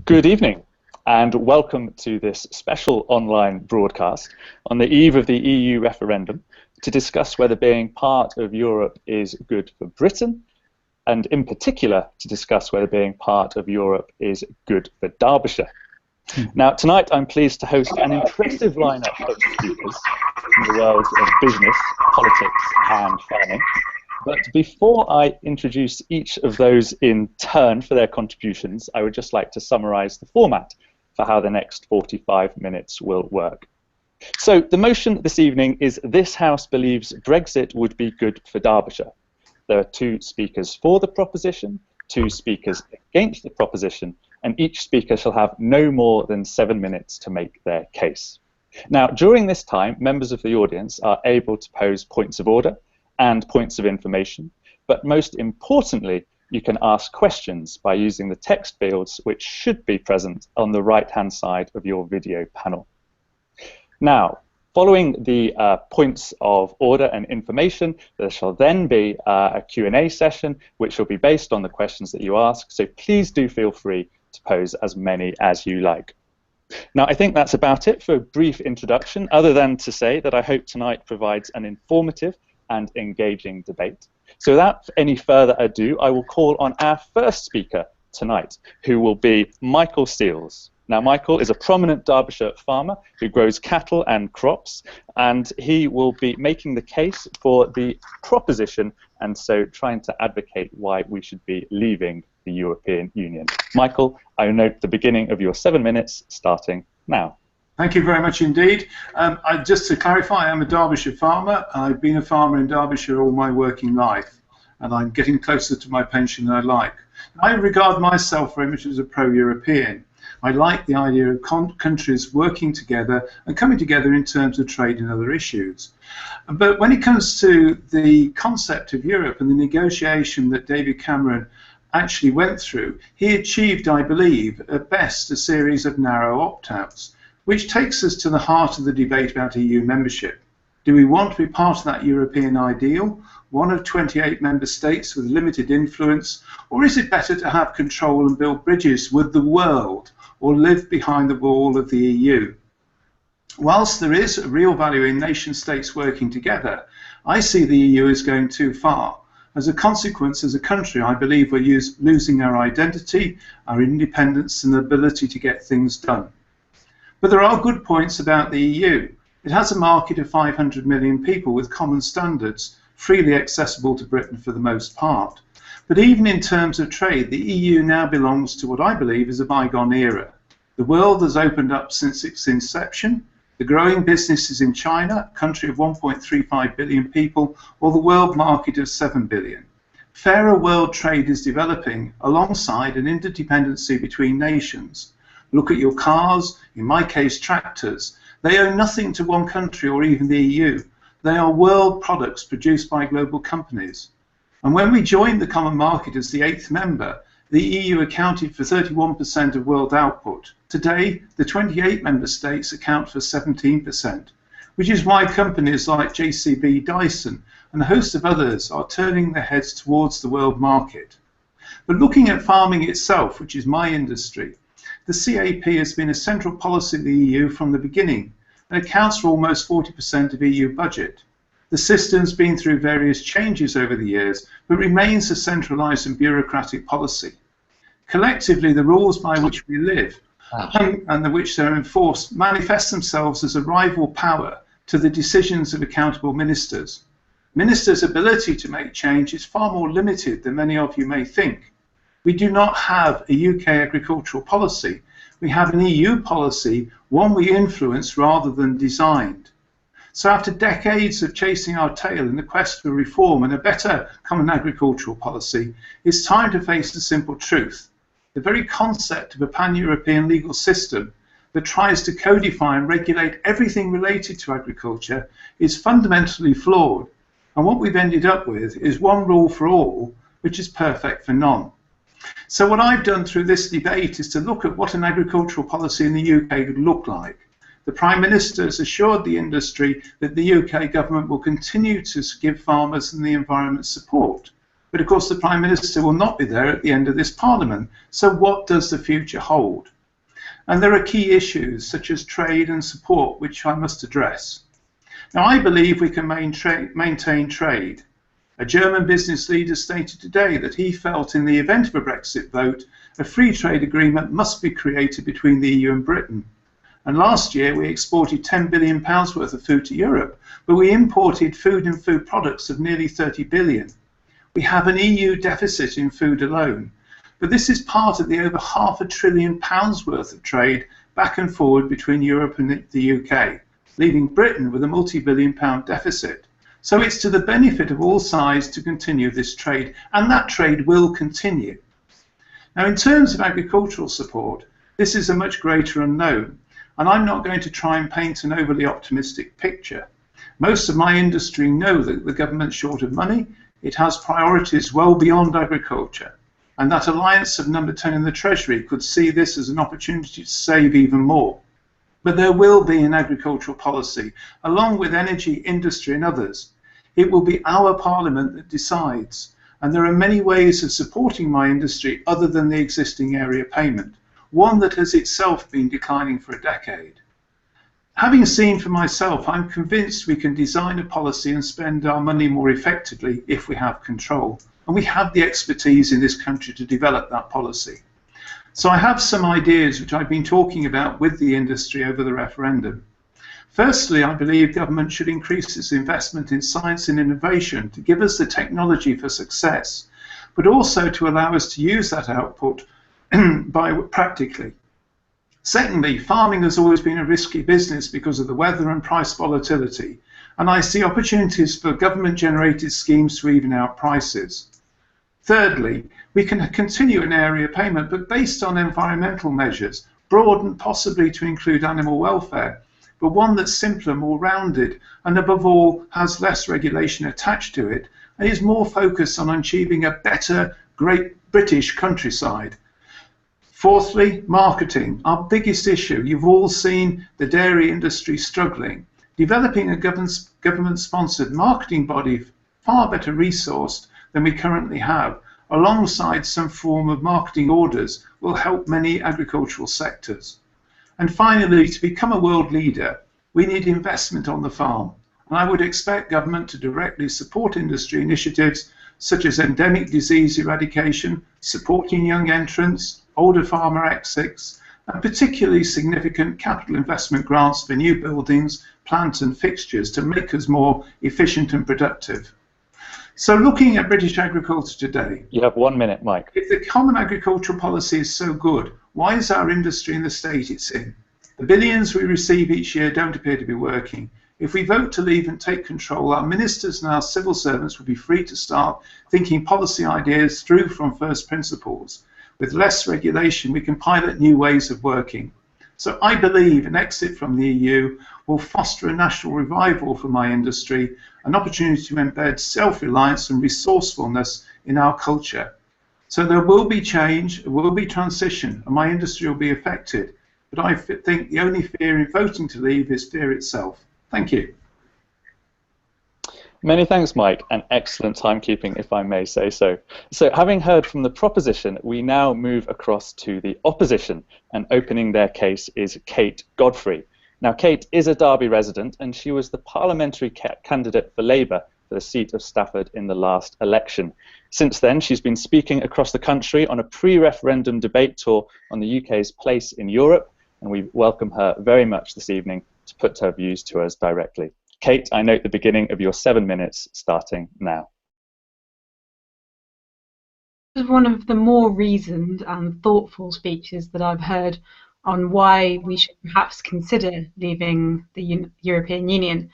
Good evening and welcome to this special online broadcast on the eve of the EU referendum to discuss whether being part of Europe is good for Britain, and in particular to discuss whether being part of Europe is good for Derbyshire. Now tonight I'm pleased to host an impressive lineup of speakers from the worlds of business, politics and farming. But before I introduce each of those in turn for their contributions, I would just like to summarise the format for how the next 45 minutes will work. So the motion this evening is this House believes Brexit would be good for Derbyshire. There are 2 speakers for the proposition, 2 speakers against the proposition, and each speaker shall have no more than 7 minutes to make their case. Now, during this time, members of the audience are able to pose points of order and points of information, but most importantly, you can ask questions by using the text fields which should be present on the right-hand side of your video panel. Now, following the points of order and information, there shall then be a Q&A session which will be based on the questions that you ask, so please do feel free to pose as many as you like. Now, I think that's about it for a brief introduction, other than to say that I hope tonight provides an informative and engaging debate. So without any further ado, I will call on our first speaker tonight, who will be Michael Seals. Now, Michael is a prominent Derbyshire farmer who grows cattle and crops, and he will be making the case for the proposition and so trying to advocate why we should be leaving the European Union. Michael, I will note the beginning of your 7 minutes starting now. Thank you very much indeed. Just to clarify, I'm a Derbyshire farmer. I've been a farmer in Derbyshire all my working life, and I'm getting closer to my pension than I like. I regard myself very much as a pro-European. I like the idea of countries working together and coming together in terms of trade and other issues. But when it comes to the concept of Europe and the negotiation that David Cameron actually went through, he achieved, I believe, at best a series of narrow opt-outs, which takes us to the heart of the debate about EU membership. Do we want to be part of that European ideal, one of 28 member states with limited influence, or is it better to have control and build bridges with the world, or live behind the wall of the EU? Whilst there is a real value in nation states working together, I see the EU as going too far. As a consequence, as a country, I believe we're losing our identity, our independence, and the ability to get things done. But there are good points about the EU. It has a market of 500 million people with common standards, freely accessible to Britain for the most part. But even in terms of trade, the EU now belongs to what I believe is a bygone era. The world has opened up since its inception. The growing businesses in China, a country of 1.35 billion people, or the world market of 7 billion. Fairer world trade is developing alongside an interdependency between nations. Look at your cars, in my case tractors. They owe nothing to one country or even the EU. They are world products produced by global companies. And when we joined the common market as the 8th member, the EU accounted for 31% of world output. Today, the 28 member states account for 17%, which is why companies like JCB, Dyson, and a host of others are turning their heads towards the world market. But looking at farming itself, which is my industry, the CAP has been a central policy of the EU from the beginning and accounts for almost 40% of EU budget. The system's been through various changes over the years, but remains a centralised and bureaucratic policy. Collectively, the rules by which we live and which they're enforced manifest themselves as a rival power to the decisions of accountable ministers. Ministers' ability to make change is far more limited than many of you may think. We do not have a UK agricultural policy. We have an EU policy, one we influence rather than designed. So after decades of chasing our tail in the quest for reform and a better common agricultural policy, it's time to face the simple truth. The very concept of a pan-European legal system that tries to codify and regulate everything related to agriculture is fundamentally flawed. And what we've ended up with is one rule for all, which is perfect for none. So what I've done through this debate is to look at what an agricultural policy in the UK would look like. The Prime Minister has assured the industry that the UK government will continue to give farmers and the environment support. But of course the Prime Minister will not be there at the end of this Parliament. So what does the future hold? And there are key issues such as trade and support, which I must address. Now, I believe we can maintain trade. A German business leader stated today that he felt in the event of a Brexit vote, a free trade agreement must be created between the EU and Britain. And last year we exported £10 billion worth of food to Europe, but we imported food and food products of nearly 30 billion. We have an EU deficit in food alone. But this is part of the over £500 billion worth of trade back and forward between Europe and the UK, leaving Britain with a multi-billion-pound deficit. So it's to the benefit of all sides to continue this trade, and that trade will continue. Now, in terms of agricultural support, this is a much greater unknown, and I'm not going to try and paint an overly optimistic picture. Most of my industry know that the government's short of money, it has priorities well beyond agriculture, and that alliance of number 10 in the Treasury could see this as an opportunity to save even more. But there will be an agricultural policy, along with energy, industry and others. It will be our Parliament that decides, and there are many ways of supporting my industry other than the existing area payment, one that has itself been declining for a decade. Having seen for myself, I'm convinced we can design a policy and spend our money more effectively if we have control. And we have the expertise in this country to develop that policy. So I have some ideas which I've been talking about with the industry over the referendum. Firstly, I believe government should increase its investment in science and innovation to give us the technology for success, but also to allow us to use that output practically. Secondly, farming has always been a risky business because of the weather and price volatility, and I see opportunities for government-generated schemes to even out prices. Thirdly, we can continue an area payment, but based on environmental measures, broadened possibly to include animal welfare, but one that's simpler, more rounded, and above all has less regulation attached to it, and is more focused on achieving a better Great British countryside. Fourthly, marketing, our biggest issue. You've all seen the dairy industry struggling. Developing a government-sponsored marketing body far better resourced than we currently have, alongside some form of marketing orders, will help many agricultural sectors. And finally, to become a world leader, we need investment on the farm. And I would expect government to directly support industry initiatives such as endemic disease eradication, supporting young entrants, older farmer exits, and particularly significant capital investment grants for new buildings, plant and fixtures to make us more efficient and productive. So looking at British agriculture today, you have 1 minute, Mike. If the common agricultural policy is so good, why is our industry in the state it's in? The billions we receive each year don't appear to be working. If we vote to leave and take control, our ministers and our civil servants will be free to start thinking policy ideas through from first principles. With less regulation, we can pilot new ways of working. So I believe an exit from the EU will foster a national revival for my industry, an opportunity to embed self-reliance and resourcefulness in our culture. So there will be change, there will be transition, and my industry will be affected. But I think the only fear in voting to leave is fear itself. Thank you. Many thanks, Mike, and excellent timekeeping, if I may say so. So, having heard from the proposition, we now move across to the opposition, and opening their case is Kate Godfrey. Now, Kate is a Derby resident, and she was the parliamentary candidate for Labour for the seat of Stafford in the last election. Since then, she's been speaking across the country on a pre-referendum debate tour on the UK's place in Europe, and we welcome her very much this evening to put her views to us directly. Kate, I note the beginning of your 7 minutes starting now. This is one of the more reasoned and thoughtful speeches that I've heard on why we should perhaps consider leaving the European Union.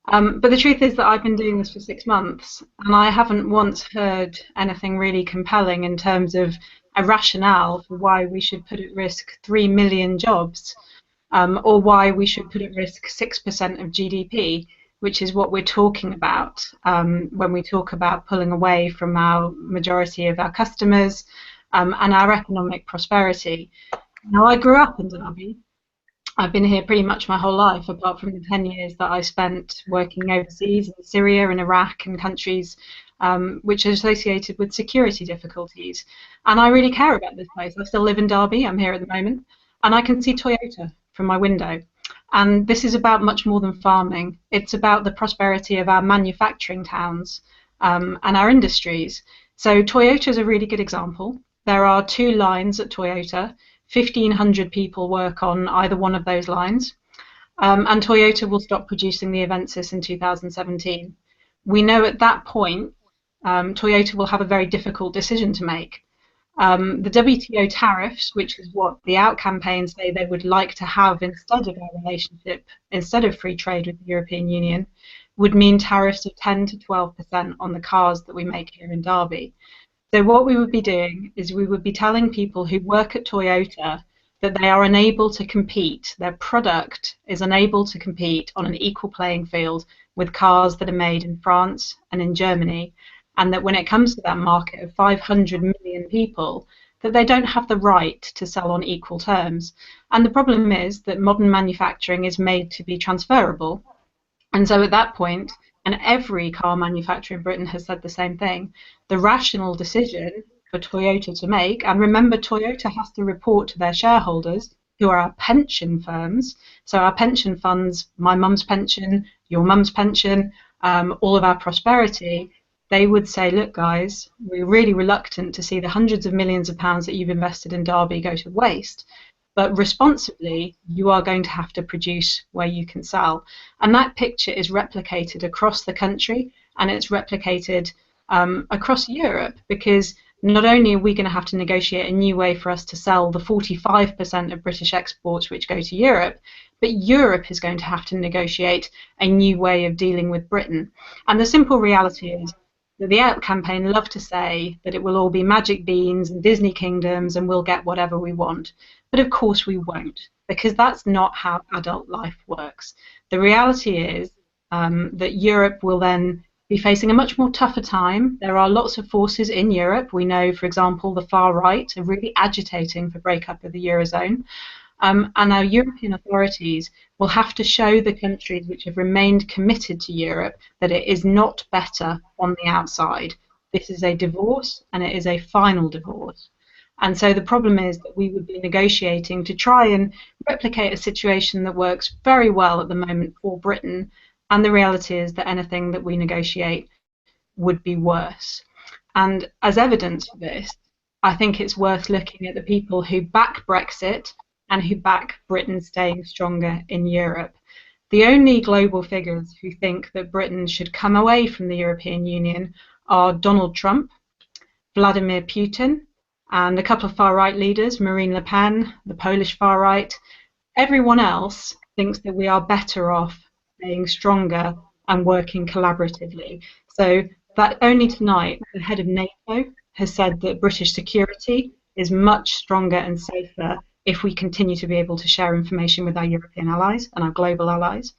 But the truth is that I've been doing this for 6 months, and I haven't once heard anything really compelling in terms of a rationale for why we should put at risk 3 million jobs. Or why we should put at risk 6% of GDP, which is what we're talking about when we talk about pulling away from our majority of our customers and our economic prosperity. Now, I grew up in Derby. I've been here pretty much my whole life, apart from the 10 years that I spent working overseas in Syria and Iraq and countries which are associated with security difficulties. And I really care about this place. I still live in Derby. I'm here at the moment. and I can see Toyota from my window. And this is about much more than farming. It's about the prosperity of our manufacturing towns and our industries. So Toyota is a really good example. There are 2 lines at Toyota. 1,500 people work on either one of those lines. And Toyota will stop producing the Avensis in 2017. We know at that point Toyota will have a very difficult decision to make. The WTO tariffs, which is what the Out campaign say they would like to have instead of our relationship, instead of free trade with the European Union, would mean tariffs of 10 to 12% on the cars that we make here in Derby. So what we would be doing is we would be telling people who work at Toyota that they are unable to compete, their product is unable to compete on an equal playing field with cars that are made in France and in Germany, and that when it comes to that market of 500 million people, that they don't have the right to sell on equal terms. And the problem is that modern manufacturing is made to be transferable. And so at that point, and every car manufacturer in Britain has said the same thing, the rational decision for Toyota to make, and remember Toyota has to report to their shareholders, who are our pension firms, so our pension funds, my mum's pension, your mum's pension, all of our prosperity, they would say, look guys, we're really reluctant to see the hundreds of millions of pounds that you've invested in Derby go to waste, but responsibly you are going to have to produce where you can sell. And that picture is replicated across the country, and it's replicated across Europe, because not only are we going to have to negotiate a new way for us to sell the 45% of British exports which go to Europe, but Europe is going to have to negotiate a new way of dealing with Britain. And the simple reality is that the Out campaign love to say that it will all be magic beans and Disney kingdoms and we'll get whatever we want. But of course we won't, because that's not how adult life works. The reality is that Europe will then be facing a much more tougher time. There are lots of forces in Europe. We know, for example, the far right are really agitating for breakup of the Eurozone. And our European authorities will have to show the countries which have remained committed to Europe that it is not better on the outside. This is a divorce, and it is a final divorce. And so the problem is that we would be negotiating to try and replicate a situation that works very well at the moment for Britain, and the reality is that anything that we negotiate would be worse. And as evidence of this, I think it's worth looking at the people who back Brexit and who back Britain staying stronger in Europe. The only global figures who think that Britain should come away from the European Union are Donald Trump, Vladimir Putin, and a couple of far-right leaders, Marine Le Pen, the Polish far-right. Everyone else thinks that we are better off staying stronger and working collaboratively. So that only tonight, the head of NATO has said that British security is much stronger and safer if we continue to be able to share information with our European allies and our global allies.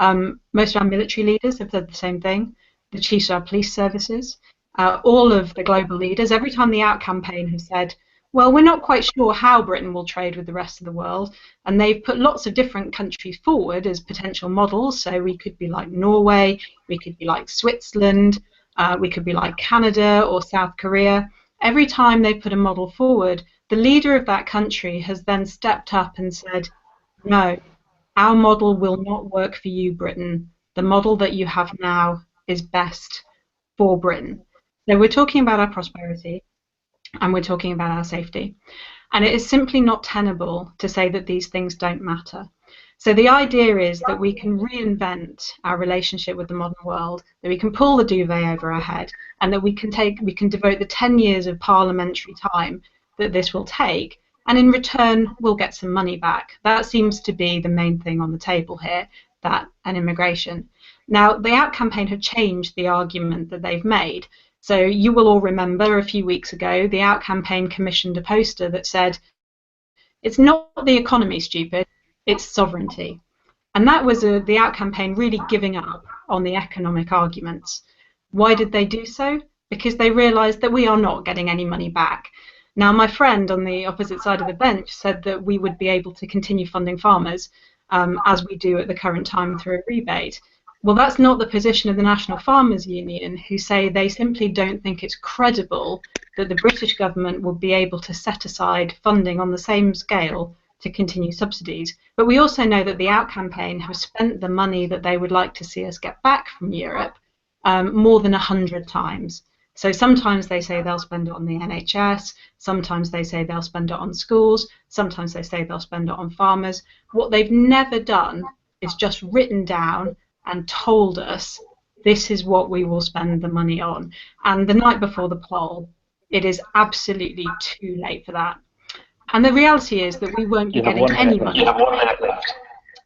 Most of our military leaders have said the same thing, the chiefs of our police services, all of the global leaders. Every time the Out campaign has said, well, we're not quite sure how Britain will trade with the rest of the world, and they've put lots of different countries forward as potential models. So we could be like Norway, we could be like Switzerland, we could be like Canada or South Korea. Every time they put a model forward, the leader of that country has then stepped up and said, no, our model will not work for you, Britain. The model that you have now is best for Britain. So we're talking about our prosperity, and we're talking about our safety. And it is simply not tenable to say that these things don't matter. So the idea is that we can reinvent our relationship with the modern world, that we can pull the duvet over our head, and that we can devote the 10 years of parliamentary time that this will take, and in return we'll get some money back. That seems to be the main thing on the table here, that and immigration. Now, the Out campaign have changed the argument that they've made. So you will all remember a few weeks ago, the Out campaign commissioned a poster that said, it's not the economy, stupid, it's sovereignty. And that was the Out campaign really giving up on the economic arguments. Why did they do so? Because they realised that we are not getting any money back. Now, my friend on the opposite side of the bench said that we would be able to continue funding farmers as we do at the current time through a rebate. Well, that's not the position of the National Farmers Union, who say they simply don't think it's credible that the British government will be able to set aside funding on the same scale to continue subsidies. But we also know that the Out campaign have spent the money that they would like to see us get back from Europe more than 100 times. So sometimes they say they'll spend it on the NHS, sometimes they say they'll spend it on schools, sometimes they say they'll spend it on farmers. What they've never done is just written down and told us this is what we will spend the money on. And the night before the poll, it is absolutely too late for that. And the reality is that we won't be getting any money.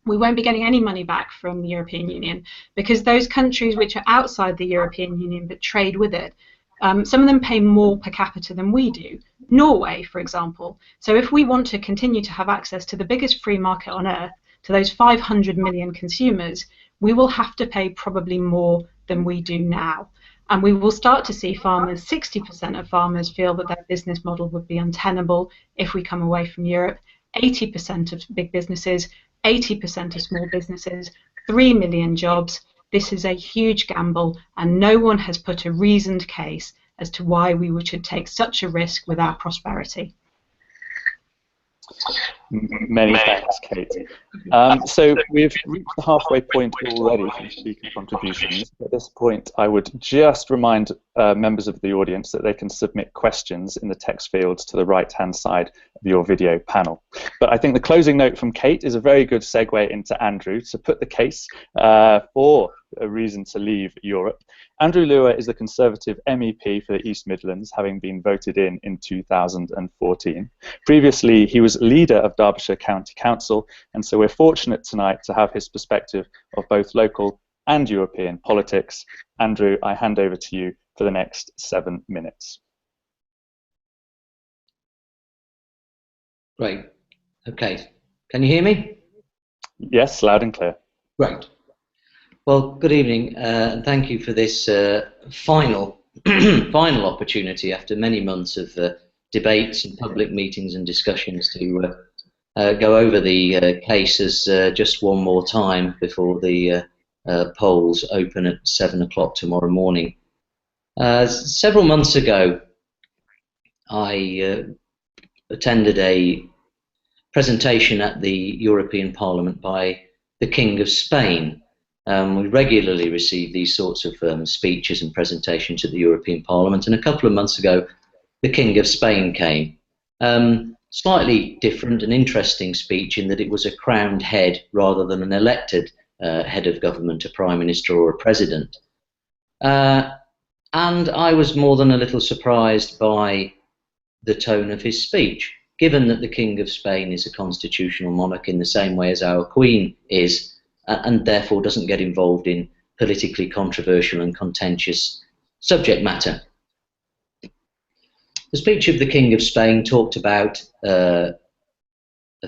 We won't be getting any money back from the European Union because those countries which are outside the European Union but trade with it, some of them pay more per capita than we do. Norway, for example. So if we want to continue to have access to the biggest free market on earth, to those 500 million consumers, we will have to pay probably more than we do now. And we will start to see farmers, 60% of farmers feel that their business model would be untenable if we come away from Europe, 80% of big businesses, 80% of small businesses, 3 million jobs. This is a huge gamble, and no one has put a reasoned case as to why we should take such a risk with our prosperity. Many thanks, Kate. So we've reached the halfway point already from speaker contributions. At this point, I would just remind members of the audience that they can submit questions in the text fields to the right-hand side of your video panel. But I think the closing note from Kate is a very good segue into Andrew to put the case for a reason to leave Europe. Andrew Lewer is the Conservative MEP for the East Midlands, having been voted in 2014. Previously, he was leader of Derbyshire County Council, and so we're fortunate tonight to have his perspective of both local and European politics. Andrew, I hand over to you for the next 7 minutes. Great. Okay. Can you hear me? Yes, loud and clear. Great. Well, good evening, and thank you for this final opportunity after many months of debates and public meetings and discussions to go over the cases just one more time before the polls open at 7 o'clock tomorrow morning. Several months ago, I attended a presentation at the European Parliament by the King of Spain. We regularly receive these sorts of speeches and presentations at the European Parliament, and a couple of months ago the King of Spain came. Slightly different and interesting speech in that it was a crowned head rather than an elected head of government, a Prime Minister or a President. And I was more than a little surprised by the tone of his speech, given that the King of Spain is a constitutional monarch in the same way as our Queen is, and therefore doesn't get involved in politically controversial and contentious subject matter. The speech of the King of Spain talked about a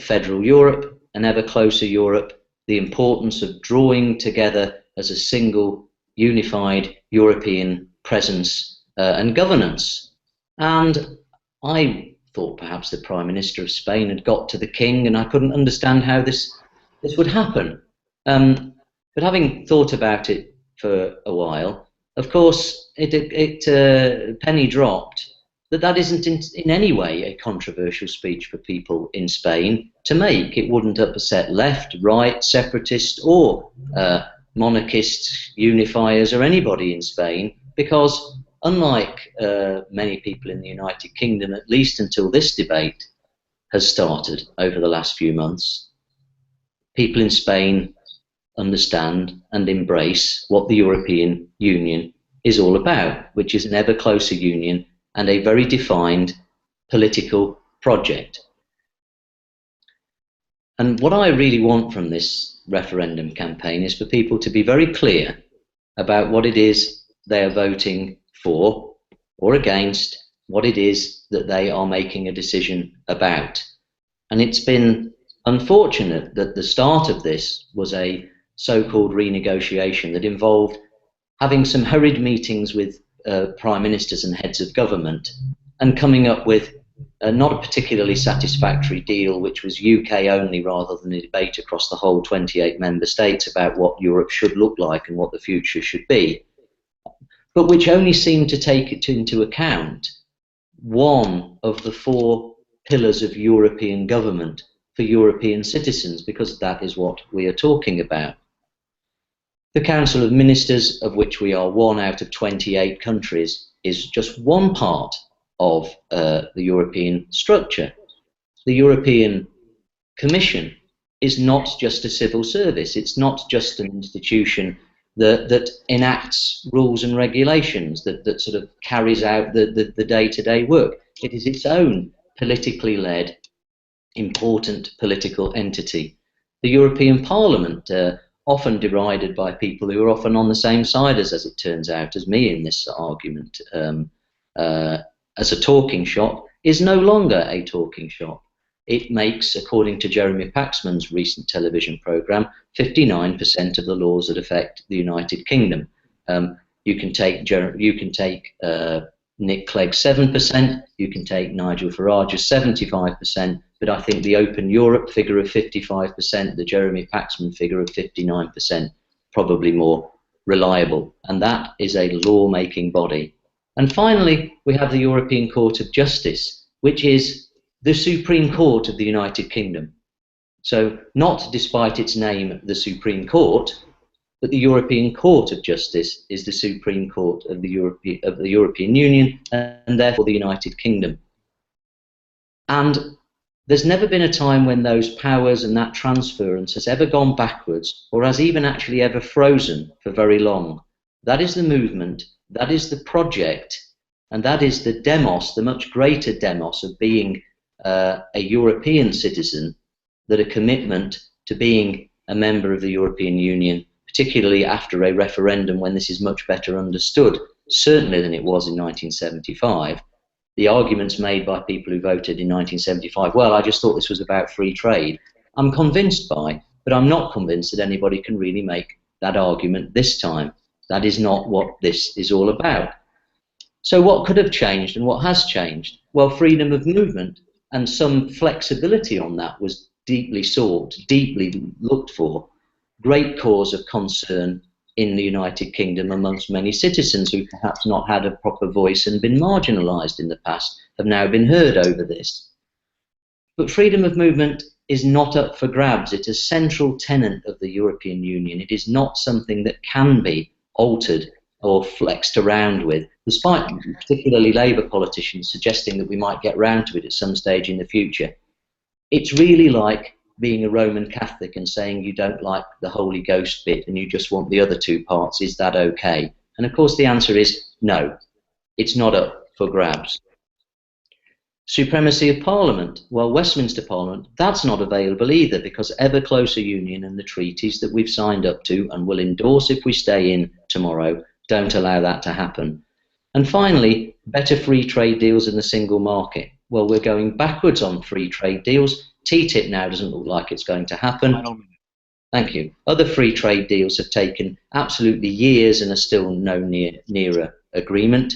federal Europe, an ever closer Europe, the importance of drawing together as a single, unified European presence and governance. And I thought perhaps the Prime Minister of Spain had got to the King, and I couldn't understand how this would happen. But having thought about it for a while, of course, penny dropped that isn't in any way a controversial speech for people in Spain to make. It wouldn't upset left, right, separatists, or monarchists, unifiers, or anybody in Spain, because unlike many people in the United Kingdom, at least until this debate has started over the last few months, people in Spain understand and embrace what the European Union is all about, which is an ever closer union and a very defined political project. And what I really want from this referendum campaign is for people to be very clear about what it is they are voting for or against, what it is that they are making a decision about. And it's been unfortunate that the start of this was a so-called renegotiation that involved having some hurried meetings with prime ministers and heads of government and coming up with not a particularly satisfactory deal, which was UK only rather than a debate across the whole 28 member states about what Europe should look like and what the future should be, but which only seemed to take into account one of the 4 pillars of European government, for European citizens, because that is what we are talking about. The Council of Ministers, of which we are one out of 28 countries, is just one part of the European structure. The European Commission is not just a civil service. It's not just an institution that enacts rules and regulations, that sort of carries out the day-to-day work. It is its own politically led, important political entity. The European Parliament, often derided by people who are often on the same side as it turns out, as me in this argument, as a talking shop, is no longer a talking shop. It makes, according to Jeremy Paxman's recent television programme, 59% of the laws that affect the United Kingdom. You can take Nick Clegg's 7%, you can take Nigel Farage's 75%, but I think the Open Europe figure of 55%, the Jeremy Paxman figure of 59%, probably more reliable, and that is a law-making body. And finally, we have the European Court of Justice, which is the Supreme Court of the United Kingdom. So, not despite its name, the Supreme Court, but the European Court of Justice is the Supreme Court of the European Union and therefore the United Kingdom. And there's never been a time when those powers and that transference has ever gone backwards or has even actually ever frozen for very long. That is the movement, that is the project, and that is the demos, the much greater demos of being a European citizen, that a commitment to being a member of the European Union, particularly after a referendum when this is much better understood, certainly than it was in 1975. The arguments made by people who voted in 1975, well, I just thought this was about free trade, I'm convinced by, but I'm not convinced that anybody can really make that argument this time. That is not what this is all about. So what could have changed and what has changed? Well, freedom of movement and some flexibility on that was deeply sought, deeply looked for. Great cause of concern in the United Kingdom amongst many citizens who perhaps not had a proper voice and been marginalised in the past, have now been heard over this. But freedom of movement is not up for grabs. It's a central tenet of the European Union. It is not something that can be altered or flexed around with, despite particularly Labour politicians suggesting that we might get round to it at some stage in the future. It's really like being a Roman Catholic and saying you don't like the Holy Ghost bit and you just want the other two parts. Is that okay? And of course the answer is no. It's not up for grabs. Supremacy of Parliament. Well, Westminster Parliament, that's not available either, because ever closer union and the treaties that we've signed up to and will endorse if we stay in tomorrow don't allow that to happen. And finally, better free trade deals in the single market. Well, we're going backwards on free trade deals. TTIP now doesn't look like it's going to happen. Thank you. Other free trade deals have taken absolutely years and are still no nearer agreement.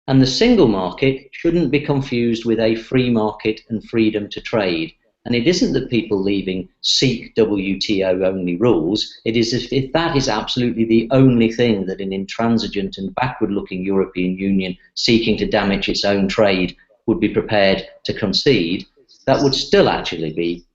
And the single market shouldn't be confused with a free market and freedom to trade. And it isn't that people leaving seek WTO only rules. It is if that is absolutely the only thing that an intransigent and backward-looking European Union seeking to damage its own trade would be prepared to concede, that would still actually be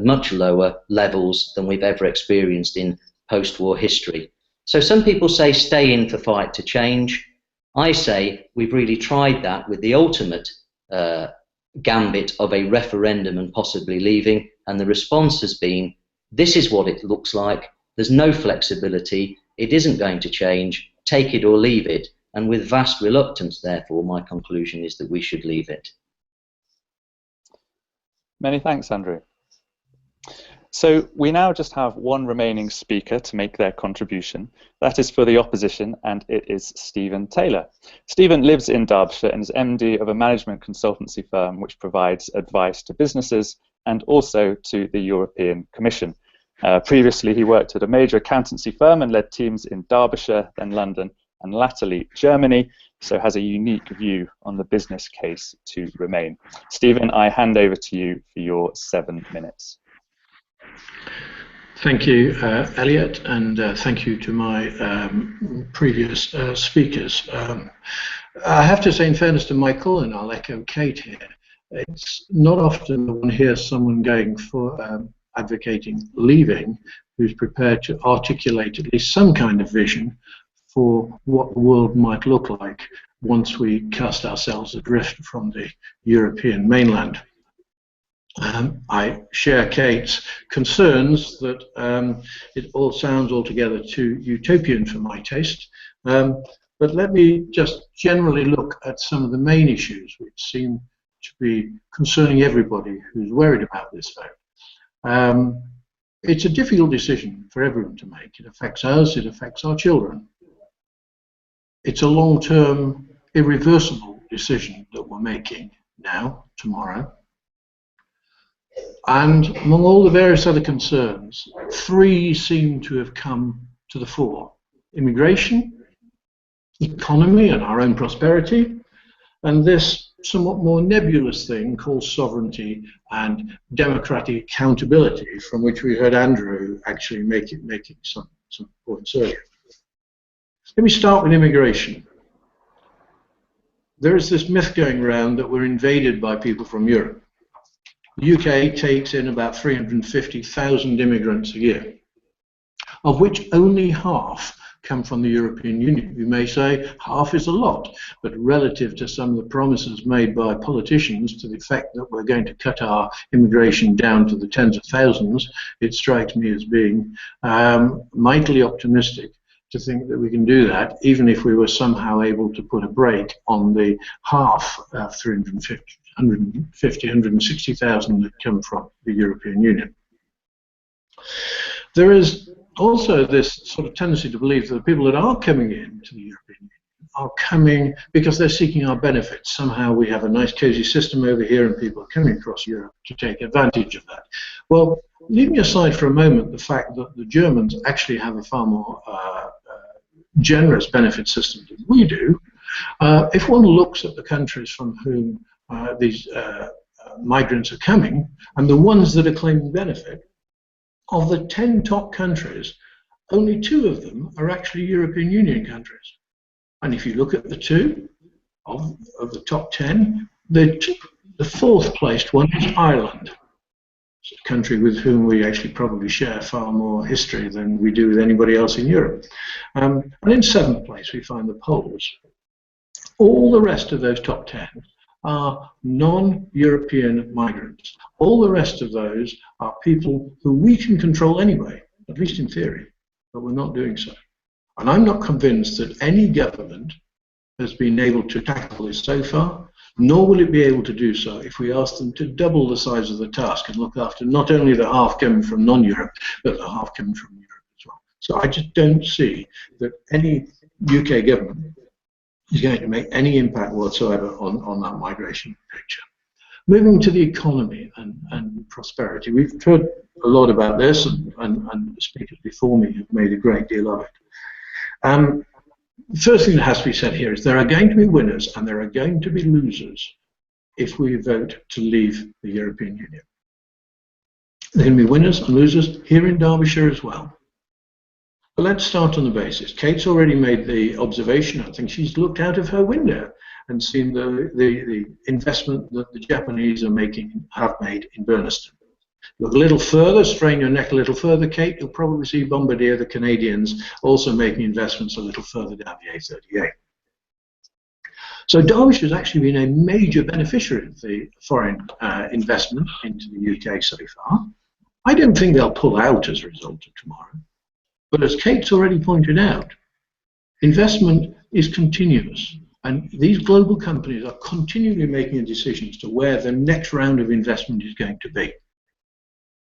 much lower levels than we've ever experienced in post-war history. So some people say stay in for fight to change. I say we've really tried that with the ultimate gambit of a referendum and possibly leaving, and the response has been, this is what it looks like, there's no flexibility, it isn't going to change, take it or leave it, and with vast reluctance, therefore, my conclusion is that we should leave it. Many thanks, Andrew. So we now just have one remaining speaker to make their contribution. That is for the opposition, and it is Stephen Taylor. Stephen lives in Derbyshire and is MD of a management consultancy firm which provides advice to businesses and also to the European Commission. Previously, he worked at a major accountancy firm and led teams in Derbyshire, then London, and latterly Germany, so has a unique view on the business case to remain. Stephen, I hand over to you for your 7 minutes. Thank you, Elliot, and thank you to my previous speakers. I have to say, in fairness to Michael, and I'll echo Kate here, it's not often that one hears someone going for advocating leaving who's prepared to articulate at least some kind of vision for what the world might look like once we cast ourselves adrift from the European mainland. I share Kate's concerns that it all sounds altogether too utopian for my taste. But let me just generally look at some of the main issues which seem to be concerning everybody who's worried about this vote. It's a difficult decision for everyone to make. It affects us, it affects our children. It's a long-term, irreversible decision that we're making now, tomorrow. And among all the various other concerns, three seem to have come to the fore: immigration, economy and our own prosperity, and this somewhat more nebulous thing called sovereignty and democratic accountability, from which we heard Andrew actually making some points earlier. Let me start with immigration. There is this myth going around that we're invaded by people from Europe. The UK takes in about 350,000 immigrants a year, of which only half come from the European Union. You may say half is a lot, but relative to some of the promises made by politicians to the effect that we're going to cut our immigration down to the tens of thousands, it strikes me as being mightily optimistic to think that we can do that, even if we were somehow able to put a brake on the half 160,000 that come from the European Union. There is also this sort of tendency to believe that the people that are coming into the European Union are coming because they're seeking our benefits. Somehow we have a nice cosy system over here and people are coming across Europe to take advantage of that. Well, leaving aside for a moment the fact that the Germans actually have a far more generous benefit system than we do, if one looks at the countries from whom these migrants are coming and the ones that are claiming benefit, of the 10 top countries, only 2 of them are actually European Union countries. And if you look at the 2 of the top 10, the 4th placed one is Ireland. It's a country with whom we actually probably share far more history than we do with anybody else in Europe. And in 7th place we find the Poles. All the rest of those top 10 are non-European migrants. All the rest of those are people who we can control anyway, at least in theory, but we're not doing so. And I'm not convinced that any government has been able to tackle this so far, nor will it be able to do so if we ask them to double the size of the task and look after not only the half coming from non-Europe, but the half coming from Europe as well. So I just don't see that any UK government is going to make any impact whatsoever on that migration picture. Moving to the economy and prosperity, we've heard a lot about this, and the speakers before me have made a great deal of it. The first thing that has to be said here is there are going to be winners and there are going to be losers if we vote to leave the European Union. There are going to be winners and losers here in Derbyshire as well. But let's start on the basis. Kate's already made the observation. I think she's looked out of her window and seen the investment that the Japanese have made in Burnaston. Look a little further, strain your neck a little further, Kate, you'll probably see Bombardier, the Canadians, also making investments a little further down the A38. So Derbyshire has actually been a major beneficiary of the foreign investment into the UK so far. I don't think they'll pull out as a result of tomorrow. But as Kate's already pointed out, investment is continuous. And these global companies are continually making decisions to where the next round of investment is going to be.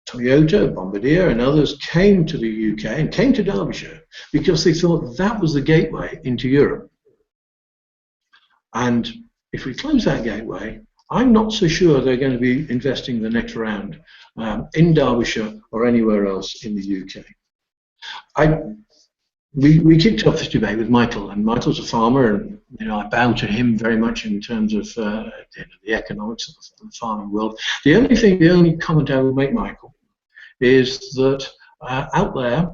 Toyota, Bombardier and others came to the UK and came to Derbyshire because they thought that was the gateway into Europe. And if we close that gateway, I'm not so sure they're going to be investing the next round in Derbyshire or anywhere else in the UK. We kicked off this debate with Michael, and Michael's a farmer, and I bow to him very much in terms of the economics of the farming world. The only comment I will make, Michael, is that out there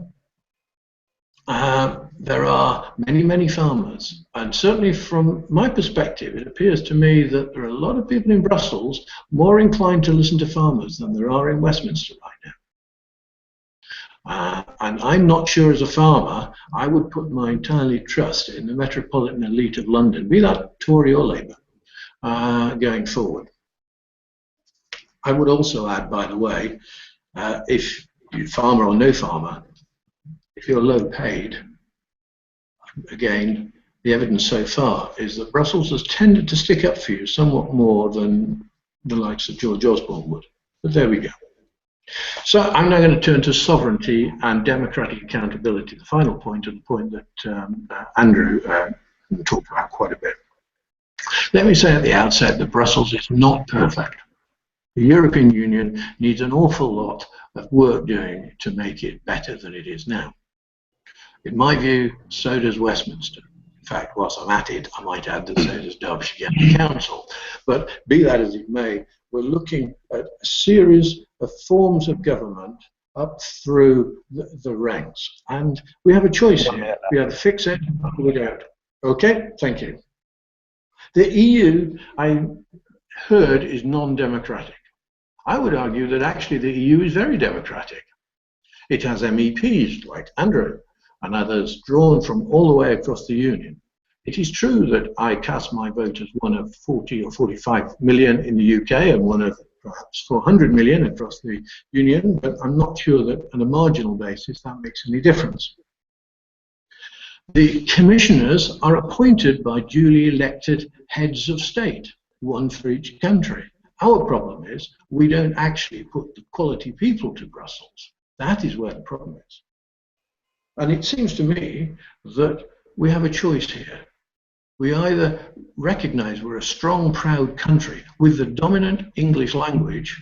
there are many, many farmers, and certainly from my perspective, it appears to me that there are a lot of people in Brussels more inclined to listen to farmers than there are in Westminster right now. And I'm not sure as a farmer I would put my entirely trust in the metropolitan elite of London, be that Tory or Labour, going forward. I would also add, by the way, if you're farmer or no farmer, if you're low paid, again, the evidence so far is that Brussels has tended to stick up for you somewhat more than the likes of George Osborne would. But there we go. So I'm now going to turn to sovereignty and democratic accountability, the final point, and the point that Andrew talked about quite a bit. Let me say at the outset that Brussels is not perfect. The European Union needs an awful lot of work doing to make it better than it is now. In my view, so does Westminster. In fact, whilst I'm at it, I might add that so does Derbyshire County Council. But be that as it may, we're looking at a series of forms of government up through the ranks. And we have a choice here. We either fix it or pull it out. Okay? Thank you. The EU, I heard, is non-democratic. I would argue that actually the EU is very democratic. It has MEPs like Andrew and others drawn from all the way across the Union. It is true that I cast my vote as one of 40 or 45 million in the UK and one of perhaps 400 million across the Union, but I'm not sure that on a marginal basis that makes any difference. The commissioners are appointed by duly elected heads of state, one for each country. Our problem is we don't actually put the quality people to Brussels. That is where the problem is. And it seems to me that we have a choice here. We either recognize we're a strong, proud country with the dominant English language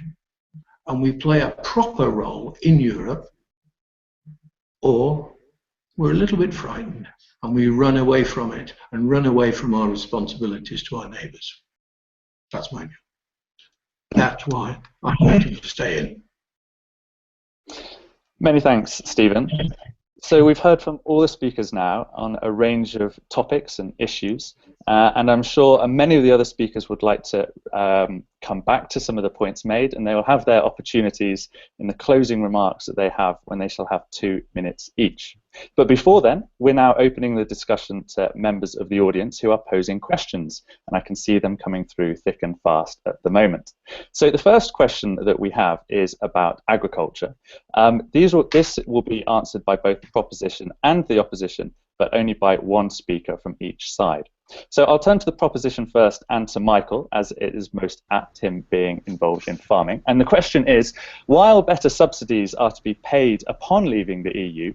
and we play a proper role in Europe, or we're a little bit frightened and we run away from it and run away from our responsibilities to our neighbours. That's my view. That's why I'm voting to stay in. Many thanks, Stephen. So we've heard from all the speakers now on a range of topics and issues, and I'm sure many of the other speakers would like to come back to some of the points made, and they will have their opportunities in the closing remarks that they have when they shall have 2 minutes each. But before then, we're now opening the discussion to members of the audience who are posing questions, and I can see them coming through thick and fast at the moment. So the first question that we have is about agriculture. This will be answered by both the proposition and the opposition, but only by one speaker from each side. So I'll turn to the proposition first and to Michael, as it is most apt him being involved in farming. And the question is, while better subsidies are to be paid upon leaving the EU,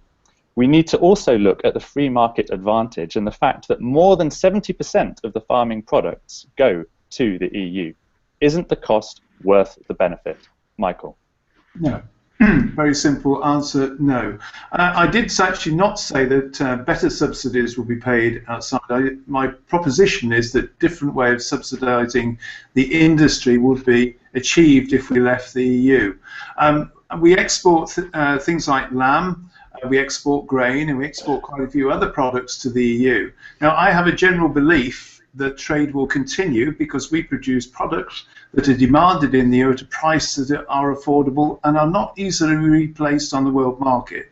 we need to also look at the free market advantage and the fact that more than 70% of the farming products go to the EU. Isn't the cost worth the benefit? Michael? No. Very simple answer, no. I did actually not say that better subsidies will be paid outside. My proposition is that a different way of subsidising the industry would be achieved if we left the EU. We export things like lamb, we export grain, and we export quite a few other products to the EU. Now, I have a general belief that trade will continue because we produce products that are demanded in the EU at a price that are affordable and are not easily replaced on the world market.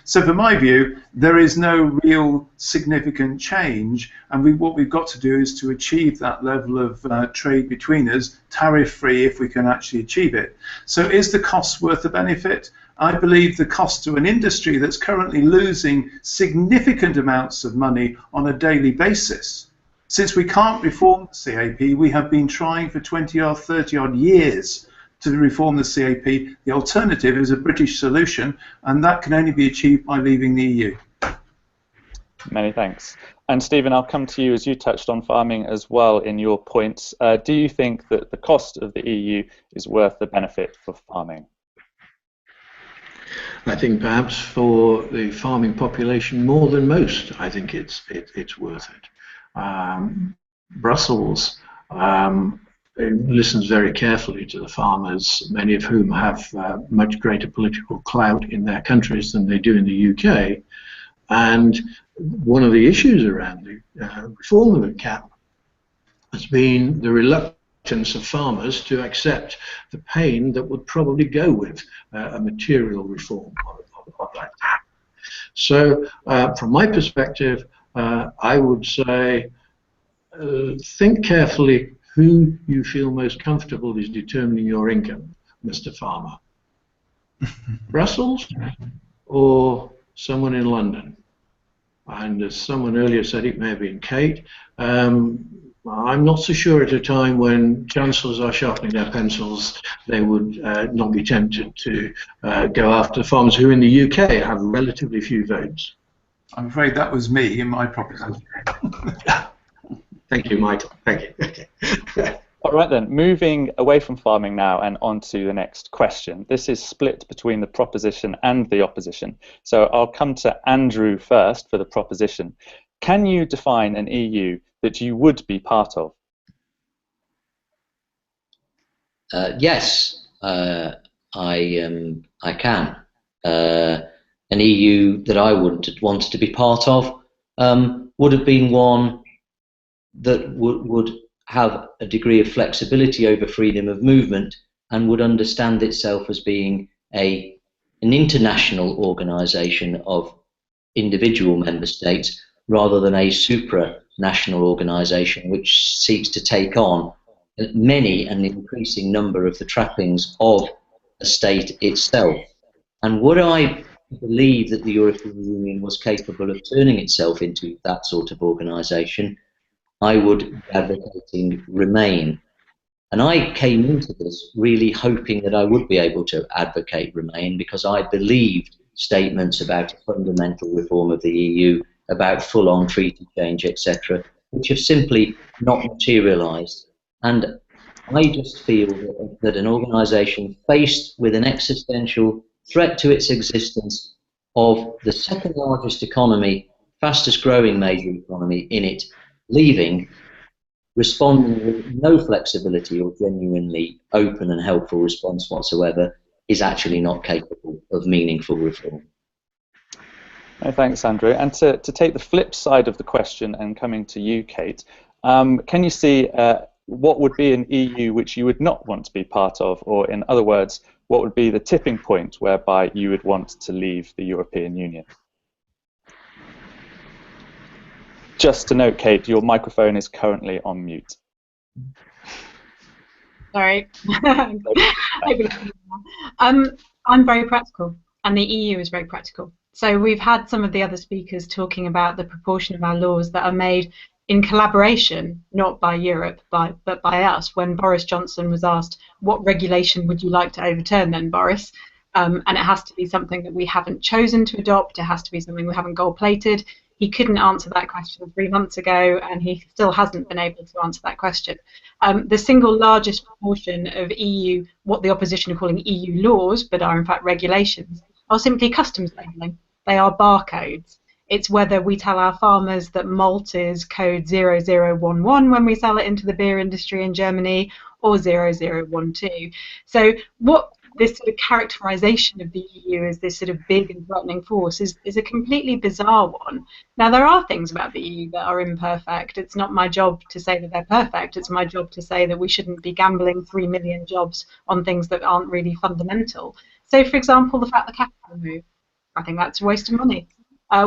So from my view, there is no real significant change, and what we've got to do is to achieve that level of trade between us, tariff-free if we can actually achieve it. So is the cost worth the benefit? I believe the cost to an industry that's currently losing significant amounts of money on a daily basis. Since we can't reform the CAP, we have been trying for 20 or 30 odd years to reform the CAP. The alternative is a British solution, and that can only be achieved by leaving the EU. Many thanks. And Stephen, I'll come to you as you touched on farming as well in your points. Do you think that the cost of the EU is worth the benefit for farming? I think perhaps for the farming population more than most, I think it's worth it. Brussels listens very carefully to the farmers, many of whom have much greater political clout in their countries than they do in the UK, And one of the issues around the reform of the CAP has been the reluctance of farmers to accept the pain that would probably go with a material reform of that. So, from my perspective, I would say think carefully who you feel most comfortable is determining your income, Mr. Farmer. Brussels or someone in London? And as someone earlier said, it may have been Kate. I'm not so sure at a time when chancellors are sharpening their pencils, they would not be tempted to go after farmers who in the UK have relatively few votes. I'm afraid that was me in my proposition. Thank you, Michael. Thank you. All right then, moving away from farming now and on to the next question. This is split between the proposition and the opposition. So I'll come to Andrew first for the proposition. Can you define an EU that you would be part of? Yes, I can. An EU that I would want to be part of would have been one that would have a degree of flexibility over freedom of movement and would understand itself as being an international organisation of individual member states rather than a supranational organisation which seeks to take on many and increasing number of the trappings of a state itself. And would I believe that the European Union was capable of turning itself into that sort of organisation, I would be advocating Remain. And I came into this really hoping that I would be able to advocate Remain because I believed statements about a fundamental reform of the EU, about full-on treaty change, etc., which have simply not materialised. And I just feel that an organisation faced with an existential threat to its existence of the second largest economy, fastest growing major economy in it, leaving, responding with no flexibility or genuinely open and helpful response whatsoever, is actually not capable of meaningful reform. No, thanks, Andrew. And to take the flip side of the question and coming to you, Kate, can you see what would be an EU which you would not want to be part of, or in other words, what would be the tipping point whereby you would want to leave the European Union? Just to note, Kate, your microphone is currently on mute. Sorry. I'm very practical, and the EU is very practical. So we've had some of the other speakers talking about the proportion of our laws that are made in collaboration, not by Europe, but by us. When Boris Johnson was asked, what regulation would you like to overturn then, Boris? And it has to be something that we haven't chosen to adopt. It has to be something we haven't gold-plated. He couldn't answer that question 3 months ago, and he still hasn't been able to answer that question. The single largest proportion of EU, what the opposition are calling EU laws, but are in fact regulations, are simply customs labelling. They are barcodes. It's whether we tell our farmers that malt is code 0011 when we sell it into the beer industry in Germany, or 0012. So what this sort of characterization of the EU as this sort of big and threatening force is a completely bizarre one. Now, there are things about the EU that are imperfect. It's not my job to say that they're perfect. It's my job to say that we shouldn't be gambling 3 million jobs on things that aren't really fundamental. So, for example, the fact the capital move, I think that's a waste of money.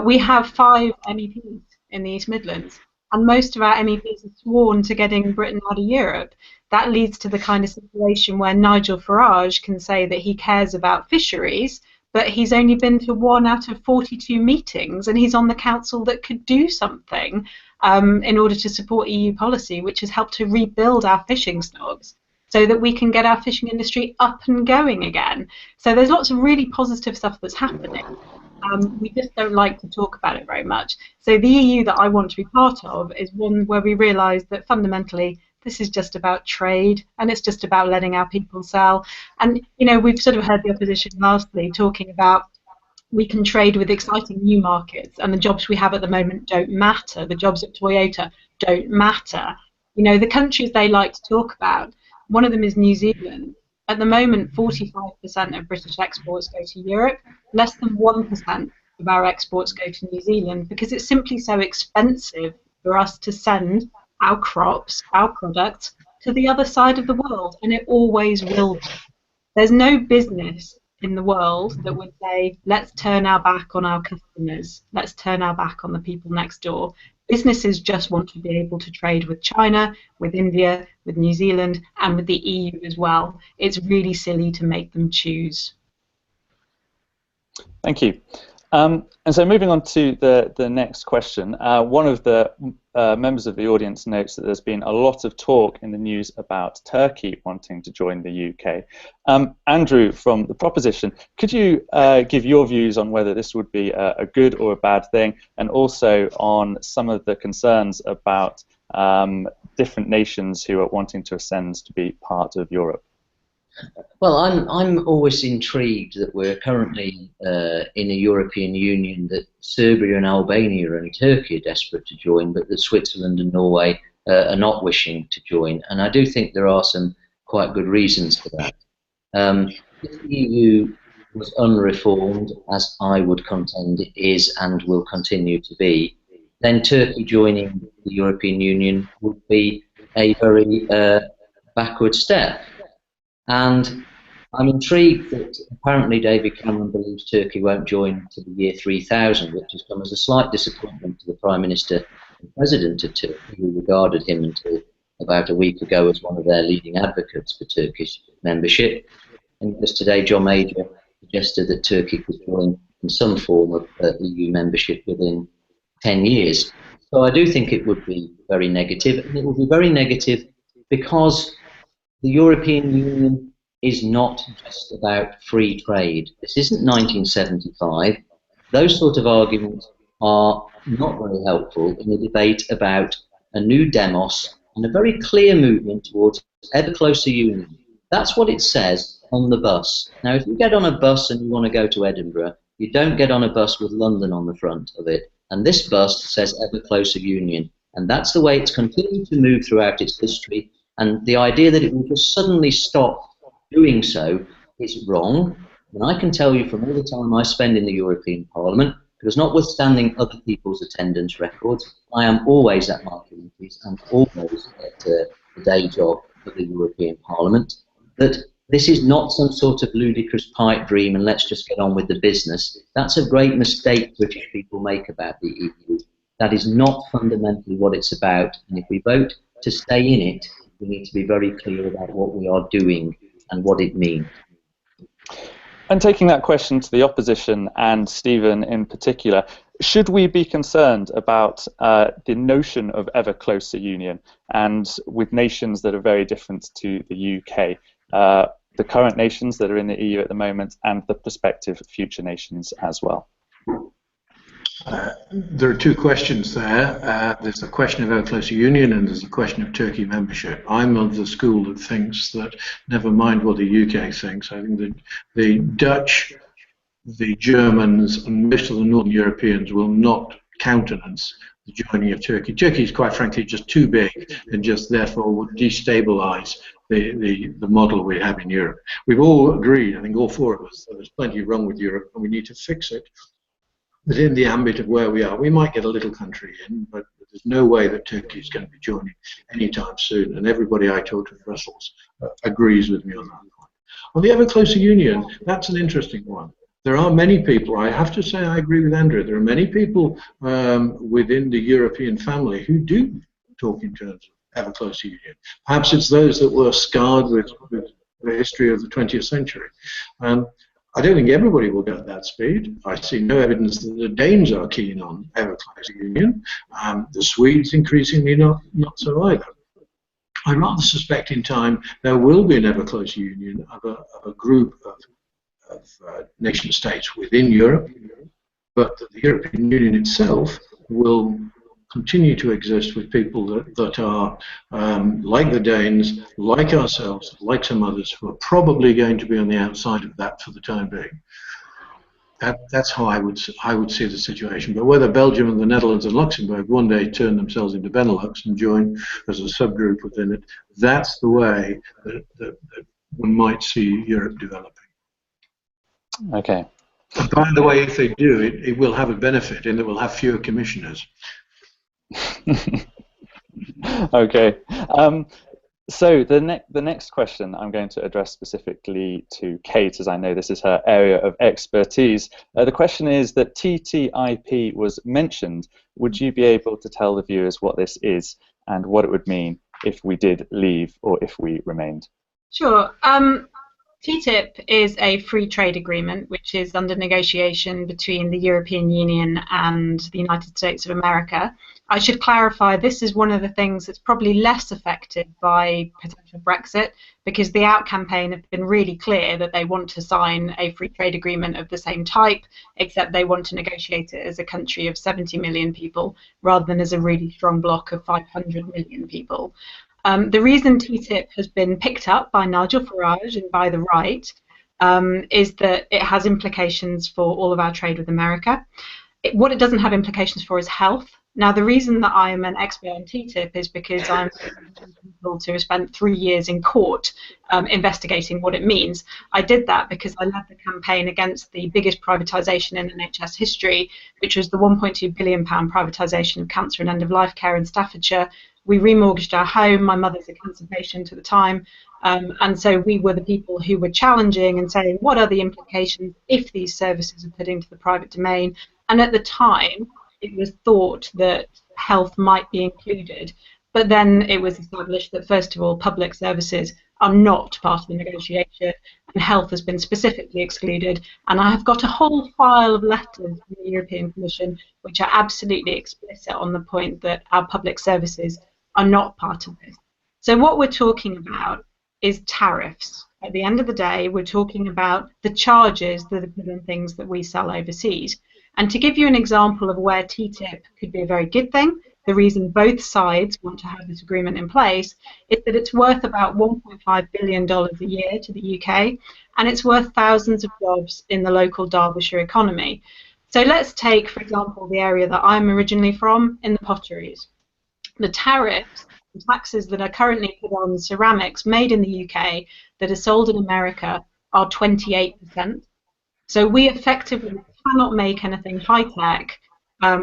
We have 5 MEPs in the East Midlands, and most of our MEPs are sworn to getting Britain out of Europe. That leads to the kind of situation where Nigel Farage can say that he cares about fisheries, but he's only been to 1 out of 42 meetings, and he's on the council that could do something in order to support EU policy, which has helped to rebuild our fishing stocks so that we can get our fishing industry up and going again. So there's lots of really positive stuff that's happening. We just don't like to talk about it very much. So the EU that I want to be part of is one where we realise that fundamentally this is just about trade, and it's just about letting our people sell. And, you know, we've sort of heard the opposition lastly talking about we can trade with exciting new markets, and the jobs we have at the moment don't matter. The jobs at Toyota don't matter. You know, the countries they like to talk about, one of them is New Zealand. At the moment, 45% of British exports go to Europe. Less than 1% of our exports go to New Zealand because it's simply so expensive for us to send our crops, our products, to the other side of the world, and it always will be. There's no business in the world that would say, let's turn our back on our customers, let's turn our back on the people next door. Businesses just want to be able to trade with China, with India, with New Zealand, and with the EU as well. It's really silly to make them choose. Thank you. And so moving on to the next question, one of the members of the audience notes that there's been a lot of talk in the news about Turkey wanting to join the UK. Andrew, from the proposition, could you give your views on whether this would be a good or a bad thing, and also on some of the concerns about different nations who are wanting to ascend to be part of Europe? Well, I'm always intrigued that we're currently in a European Union that Serbia and Albania and Turkey are desperate to join, but that Switzerland and Norway are not wishing to join. And I do think there are some quite good reasons for that. If the EU was unreformed, as I would contend it is and will continue to be, then Turkey joining the European Union would be a very backward step. And I'm intrigued that apparently David Cameron believes Turkey won't join to the year 3000, which has come as a slight disappointment to the Prime Minister and President of Turkey, who regarded him until about a week ago as one of their leading advocates for Turkish membership. And just today, John Major suggested that Turkey could join in some form of EU membership within 10 years. So I do think it would be very negative, and it will be very negative because the European Union is not just about free trade. This isn't 1975. Those sort of arguments are not very helpful in a debate about a new demos and a very clear movement towards ever closer union. That's what it says on the bus. Now, if you get on a bus and you want to go to Edinburgh, you don't get on a bus with London on the front of it. And this bus says ever closer union. And that's the way it's continued to move throughout its history. And the idea that it will just suddenly stop doing so is wrong. And I can tell you from all the time I spend in the European Parliament, because notwithstanding other people's attendance records, I am always at my committees and always at the day job of the European Parliament, that this is not some sort of ludicrous pipe dream and let's just get on with the business. That's a great mistake British people make about the EU. That is not fundamentally what it's about. And if we vote to stay in it, we need to be very clear about what we are doing and what it means. And taking that question to the opposition, and Stephen in particular, should we be concerned about the notion of ever closer union, and with nations that are very different to the UK, the current nations that are in the EU at the moment, and the prospective future nations as well? There are two questions there. There's the question of ever closer union, and there's the question of Turkey membership. I'm of the school that thinks that never mind what the UK thinks. I think that the Dutch, the Germans, and most of the Northern Europeans will not countenance the joining of Turkey. Turkey is quite frankly just too big, and just therefore would destabilise the model we have in Europe. We've all agreed, I think all four of us, that there's plenty wrong with Europe and we need to fix it. Within the ambit of where we are, we might get a little country in, but there's no way that Turkey is going to be joining anytime soon, and everybody I talk to in Brussels agrees with me on that point. On the ever closer union, that's an interesting one. There are many people, I have to say I agree with Andrew, there are many people within the European family who do talk in terms of ever closer union. Perhaps it's those that were scarred with the history of the 20th century. I don't think everybody will go at that speed. I see no evidence that the Danes are keen on ever closer union. The Swedes increasingly not so either. I rather suspect in time there will be an ever closer union of a group of nation states within Europe, but that the European Union itself will continue to exist with people that are like the Danes, like ourselves, like some others, who are probably going to be on the outside of that for the time being. That's how I would see the situation. But whether Belgium and the Netherlands and Luxembourg one day turn themselves into Benelux and join as a subgroup within it, that's the way that one might see Europe developing. Okay. And by the way, if they do, it will have a benefit in that we'll have fewer commissioners. Okay. So the next question I'm going to address specifically to Kate, as I know this is her area of expertise. The question is that TTIP was mentioned. Would you be able to tell the viewers what this is and what it would mean if we did leave or if we remained? Sure. TTIP is a free trade agreement which is under negotiation between the European Union and the United States of America. I should clarify, this is one of the things that's probably less affected by potential Brexit, because the Out campaign have been really clear that they want to sign a free trade agreement of the same type, except they want to negotiate it as a country of 70 million people rather than as a really strong bloc of 500 million people. The reason TTIP has been picked up by Nigel Farage and by the right is that it has implications for all of our trade with America. What it doesn't have implications for is health. Now, the reason that I am an expert on TTIP is because I'm able to have spent 3 years in court investigating what it means. I did that because I led the campaign against the biggest privatisation in NHS history, which was the £1.2 billion privatisation of cancer and end-of-life care in Staffordshire. We remortgaged our home. My mother's a cancer patient at the time. And so we were the people who were challenging and saying, what are the implications if these services are put into the private domain? And at the time, it was thought that health might be included. But then it was established that, first of all, public services are not part of the negotiation, and health has been specifically excluded. And I have got a whole file of letters from the European Commission which are absolutely explicit on the point that our public services are not part of this. So what we're talking about is tariffs. At the end of the day, we're talking about the charges that are put on things that we sell overseas. And to give you an example of where TTIP could be a very good thing, the reason both sides want to have this agreement in place is that it's worth about $1.5 billion a year to the UK, and it's worth thousands of jobs in the local Derbyshire economy. So let's take, for example, the area that I'm originally from, in the potteries. The tariffs and taxes that are currently put on ceramics made in the UK that are sold in America are 28%. So we effectively cannot make anything high-tech.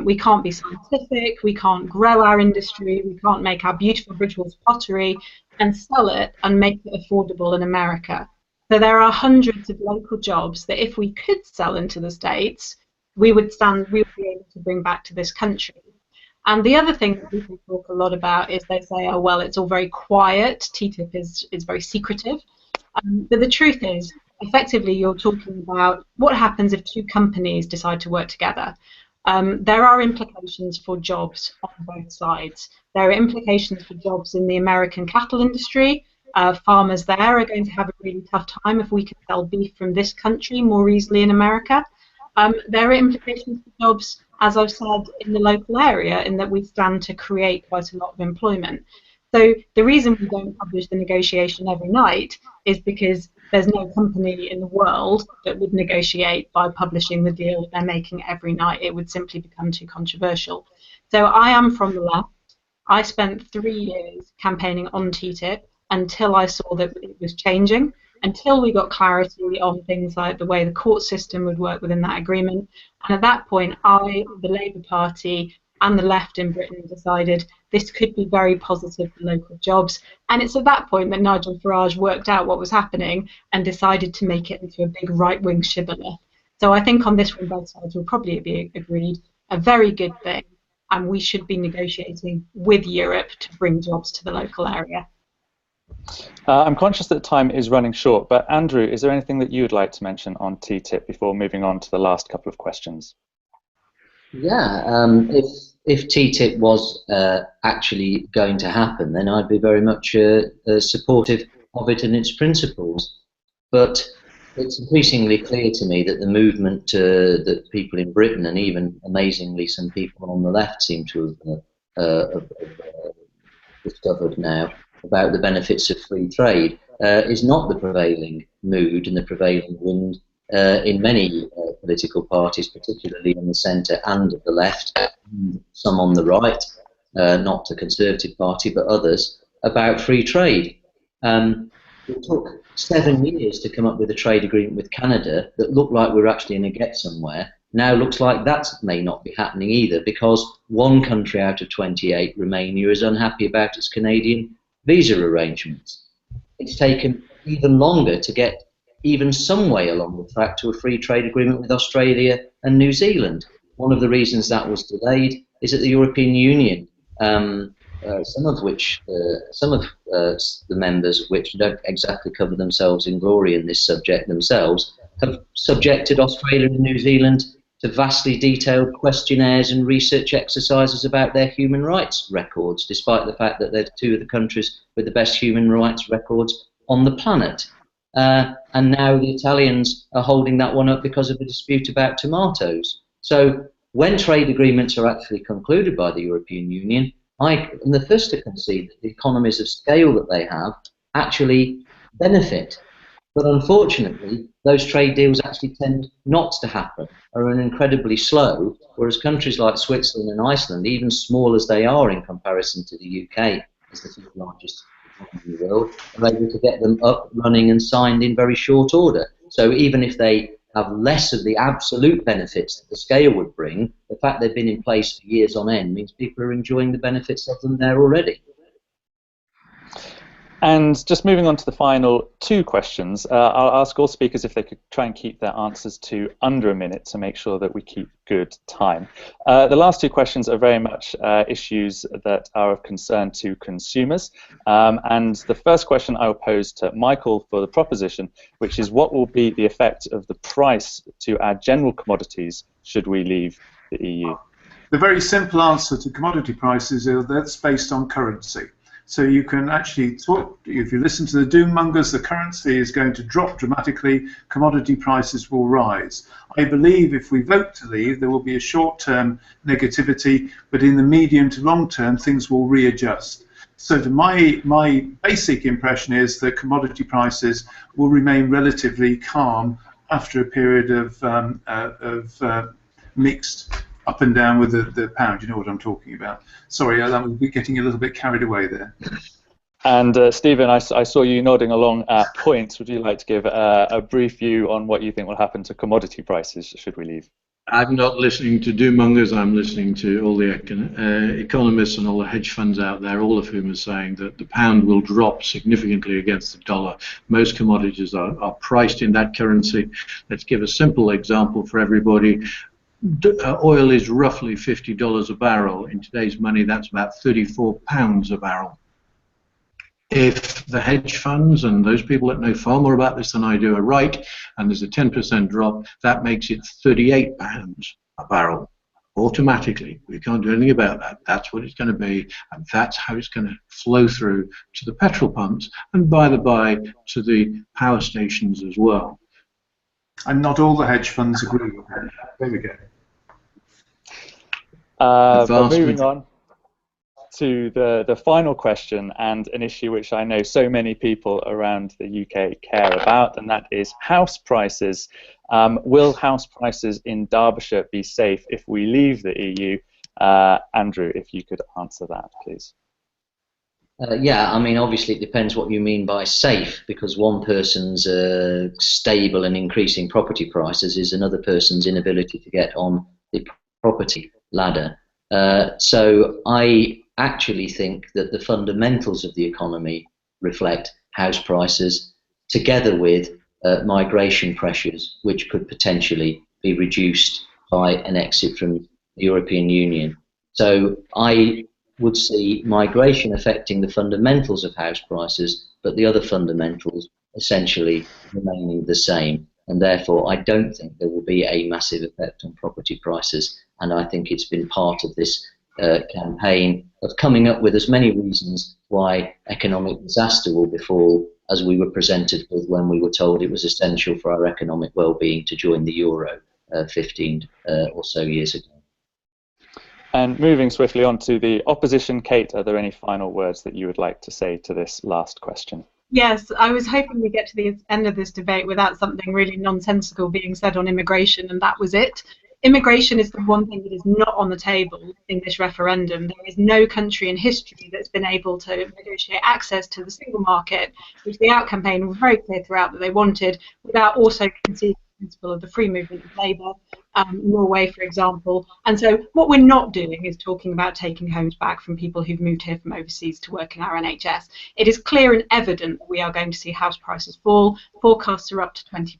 We can't be scientific, we can't grow our industry, we can't make our beautiful Bridgewater pottery and sell it and make it affordable in America. So there are hundreds of local jobs that if we could sell into the States, we would be able to bring back to this country. And the other thing that people talk a lot about is they say, oh, well, it's all very quiet, TTIP is very secretive. But the truth is, effectively, you're talking about what happens if two companies decide to work together. There are implications for jobs on both sides. There are implications for jobs in the American cattle industry. Farmers there are going to have a really tough time if we can sell beef from this country more easily in America. There are implications for jobs, as I've said, in the local area, in that we stand to create quite a lot of employment. So the reason we don't publish the negotiation every night is because there's no company in the world that would negotiate by publishing the deal that they're making every night. It would simply become too controversial. So I am from the left. I spent 3 years campaigning on TTIP until I saw that it was changing, until we got clarity on things like the way the court system would work within that agreement. And at that point, I, the Labour Party, and the left in Britain decided this could be very positive for local jobs. And it's at that point that Nigel Farage worked out what was happening and decided to make it into a big right-wing shibboleth. So I think on this one, both sides will probably be agreed, a very good thing, and we should be negotiating with Europe to bring jobs to the local area. I'm conscious that time is running short, but Andrew, is there anything that you would like to mention on TTIP before moving on to the last couple of questions? Yeah, if TTIP was actually going to happen, then I'd be very much supportive of it and its principles. But it's increasingly clear to me that the movement that people in Britain, and even amazingly some people on the left, seem to have discovered now about the benefits of free trade is not the prevailing mood and the prevailing wind in many political parties, particularly in the centre and of the left, some on the right, not the Conservative Party but others, about free trade. It took 7 years to come up with a trade agreement with Canada that looked like we were actually going to get somewhere. Now looks like that may not be happening either, because one country out of 28, Romania, is unhappy about its Canadian visa arrangements. It's taken even longer to get even some way along the track to a free trade agreement with Australia and New Zealand. One of the reasons that was delayed is that the European Union, some of the members of which don't exactly cover themselves in glory in this subject themselves, have subjected Australia and New Zealand to vastly detailed questionnaires and research exercises about their human rights records, despite the fact that they're two of the countries with the best human rights records on the planet. And now the Italians are holding that one up because of a dispute about tomatoes. So when trade agreements are actually concluded by the European Union, I am the first to concede that the economies of scale that they have actually benefit. But unfortunately, those trade deals actually tend not to happen, or are incredibly slow, whereas countries like Switzerland and Iceland, even small as they are in comparison to the UK, as the fifth largest economy in the world, are able to get them up, running and signed in very short order. So even if they have less of the absolute benefits that the scale would bring, the fact they've been in place for years on end means people are enjoying the benefits of them there already. And just moving on to the final two questions, I'll ask all speakers if they could try and keep their answers to under a minute to make sure that we keep good time. The last two questions are very much issues that are of concern to consumers. And the first question I will pose to Michael for the proposition, which is what will be the effect of the price to our general commodities should we leave the EU? The very simple answer to commodity prices is that's based on currency. So you can actually talk, if you listen to the doom mongers, the currency is going to drop dramatically, commodity prices will rise. I believe if we vote to leave, there will be a short-term negativity, but in the medium to long term, things will readjust. So to my basic impression is that commodity prices will remain relatively calm after a period of mixed up and down with the pound. You know what I'm talking about. Sorry, I'm getting a little bit carried away there. And Stephen, I saw you nodding along at points. Would you like to give a brief view on what you think will happen to commodity prices should we leave? I'm not listening to doom-mongers. I'm listening to all the economists and all the hedge funds out there, all of whom are saying that the pound will drop significantly against the dollar. Most commodities are priced in that currency. Let's give a simple example for everybody. Oil is roughly $50 a barrel. In today's money, that's about 34 pounds a barrel. If the hedge funds and those people that know far more about this than I do are right, and there's a 10% drop, that makes it 38 pounds a barrel automatically. We can't do anything about that. That's what it's going to be, and that's how it's going to flow through to the petrol pumps, and by the by, to the power stations as well. And not all the hedge funds agree with that. There we go. But moving on to the final question, and an issue which I know so many people around the UK care about, and that is house prices. Will house prices in Derbyshire be safe if we leave the EU? Andrew, if you could answer that, please. Yeah, I mean, obviously it depends what you mean by safe, because one person's stable and increasing property prices is another person's inability to get on the property ladder. So I actually think that the fundamentals of the economy reflect house prices together with migration pressures, which could potentially be reduced by an exit from the European Union. So I would see migration affecting the fundamentals of house prices, but the other fundamentals essentially remaining the same. And therefore, I don't think there will be a massive effect on property prices. And I think it's been part of this campaign of coming up with as many reasons why economic disaster will befall as we were presented with when we were told it was essential for our economic well-being to join the euro 15 or so years ago. And moving swiftly on to the opposition, Kate, are there any final words that you would like to say to this last question? Yes, I was hoping we get to the end of this debate without something really nonsensical being said on immigration, and that was it. Immigration is the one thing that is not on the table in this referendum. There is no country in history that's been able to negotiate access to the single market, which the Out campaign were very clear throughout that they wanted, without also conceding the principle of the free movement of labour, Norway, for example. And so what we're not doing is talking about taking homes back from people who've moved here from overseas to work in our NHS. It is clear and evident that we are going to see house prices fall. Forecasts are up to 20%.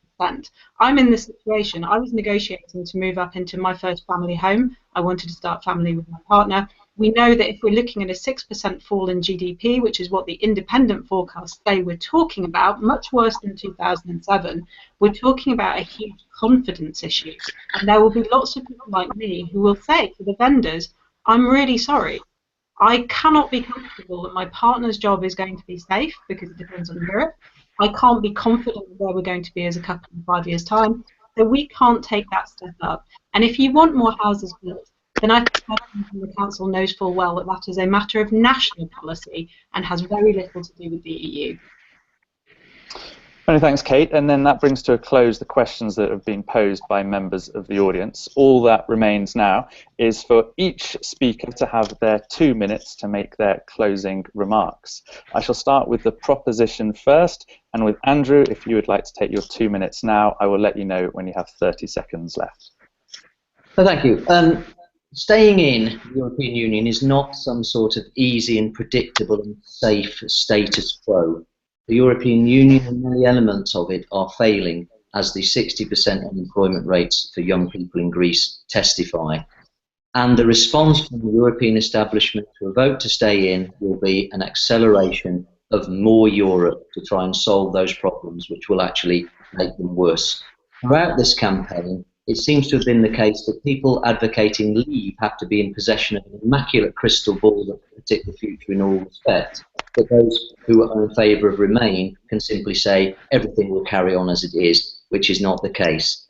I'm in this situation. I was negotiating to move up into my first family home. I wanted to start family with my partner. We know that if we're looking at a 6% fall in GDP, which is what the independent forecasts say we're talking about, much worse than 2007, we're talking about a huge confidence issue. And there will be lots of people like me who will say to the vendors, I'm really sorry. I cannot be comfortable that my partner's job is going to be safe because it depends on Europe. I can't be confident where we're going to be as a couple in 5 years' time. So we can't take that step up. And if you want more houses built, then I think the Council knows full well that that is a matter of national policy and has very little to do with the EU. Many thanks, Kate. And then that brings to a close the questions that have been posed by members of the audience. All that remains now is for each speaker to have their 2 minutes to make their closing remarks. I shall start with the proposition first, and with Andrew, if you would like to take your 2 minutes now, I will let you know when you have 30 seconds left. Well, thank you. Staying in the European Union is not some sort of easy and predictable and safe status quo. The European Union and many elements of it are failing, as the 60% unemployment rates for young people in Greece testify. And the response from the European establishment to a vote to stay in will be an acceleration of more Europe to try and solve those problems, which will actually make them worse. Throughout this campaign, it seems to have been the case that people advocating leave have to be in possession of an immaculate crystal ball that can predict the future in all respects. But those who are in favour of remain can simply say everything will carry on as it is, which is not the case.